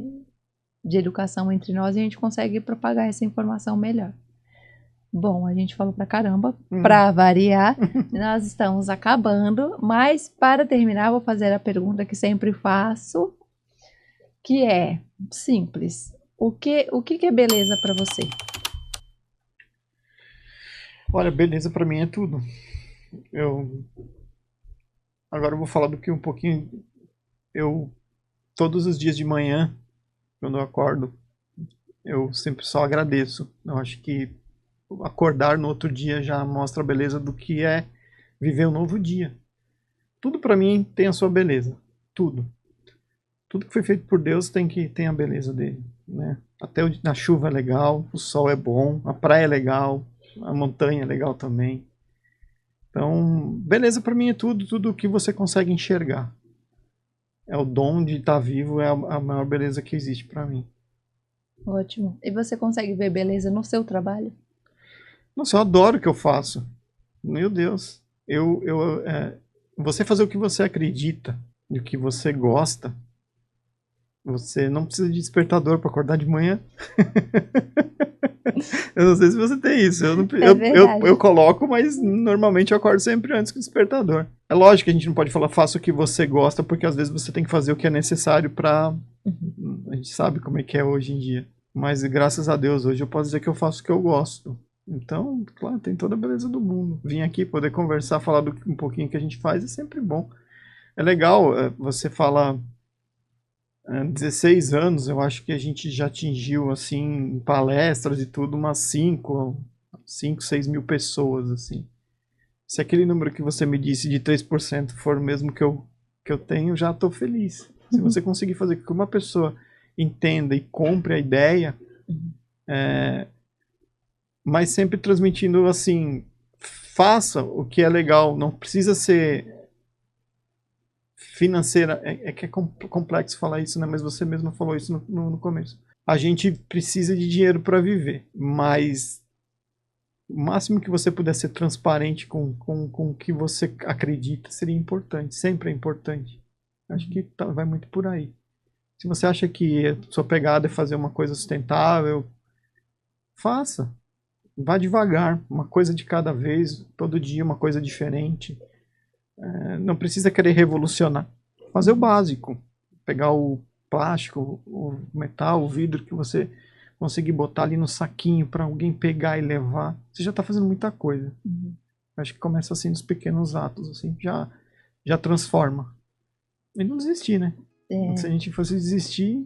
[SPEAKER 1] educação entre nós e a gente consegue propagar essa informação melhor. Bom, a gente falou pra caramba, pra variar, nós estamos acabando, mas para terminar, vou fazer a pergunta que sempre faço, que é simples. O que é beleza pra você?
[SPEAKER 2] Olha, beleza pra mim é tudo. Agora eu vou falar do que um pouquinho. Todos os dias de manhã, quando eu acordo, eu sempre só agradeço. Eu acho que acordar no outro dia já mostra a beleza do que é viver um novo dia. Tudo pra mim tem a sua beleza. Tudo. Tudo que foi feito por Deus tem a beleza dele, né? Até a chuva é legal, o sol é bom, a praia é legal, a montanha é legal também. Então, beleza pra mim é tudo que você consegue enxergar. É o dom de estar vivo, é a maior beleza que existe pra mim.
[SPEAKER 1] Ótimo. E você consegue ver beleza no seu trabalho?
[SPEAKER 2] Nossa, eu adoro o que eu faço. Meu Deus. Você fazer o que você acredita e o que você gosta, você não precisa de despertador para acordar de manhã. Eu não sei se você tem isso. Eu coloco, mas normalmente eu acordo sempre antes que o despertador. É lógico que a gente não pode falar faça o que você gosta, porque às vezes você tem que fazer o que é necessário para... A gente sabe como é que é hoje em dia. Mas graças a Deus, hoje eu posso dizer que eu faço o que eu gosto. Então, claro, tem toda a beleza do mundo. Vim aqui poder conversar, falar um pouquinho que a gente faz é sempre bom. É legal, você fala 16 anos, eu acho que a gente já atingiu, assim, em palestras e tudo, umas 5, 6 mil pessoas, assim. Se aquele número que você me disse de 3% for o mesmo que eu tenho, já estou feliz. Se você conseguir fazer com que uma pessoa entenda e compre a ideia, mas sempre transmitindo assim, faça o que é legal, não precisa ser financeira, que é complexo falar isso, né? Mas você mesmo falou isso no começo. A gente precisa de dinheiro para viver, mas o máximo que você puder ser transparente com o que você acredita seria importante, sempre é importante. Acho que vai muito por aí. Se você acha que a sua pegada é fazer uma coisa sustentável, faça. Vá devagar, uma coisa de cada vez, todo dia uma coisa diferente. Não precisa querer revolucionar. Fazer o básico. Pegar o plástico, o metal, o vidro que você conseguir botar ali no saquinho para alguém pegar e levar. Você já está fazendo muita coisa. Acho que começa assim nos pequenos atos, assim, já transforma. E não desistir, né? Se a gente fosse desistir,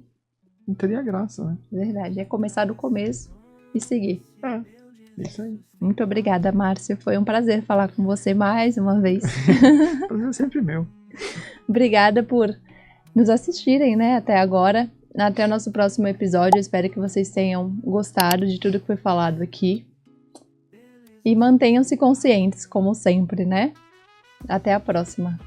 [SPEAKER 2] não teria graça, né?
[SPEAKER 1] Verdade, é começar do começo e seguir.
[SPEAKER 2] Isso aí.
[SPEAKER 1] Muito obrigada, Márcio. Foi um prazer falar com você mais uma vez.
[SPEAKER 2] Prazer é sempre meu.
[SPEAKER 1] Obrigada por nos assistirem, né, até agora. Até o nosso próximo episódio. Espero que vocês tenham gostado de tudo que foi falado aqui. E mantenham-se conscientes, como sempre, né? Até a próxima.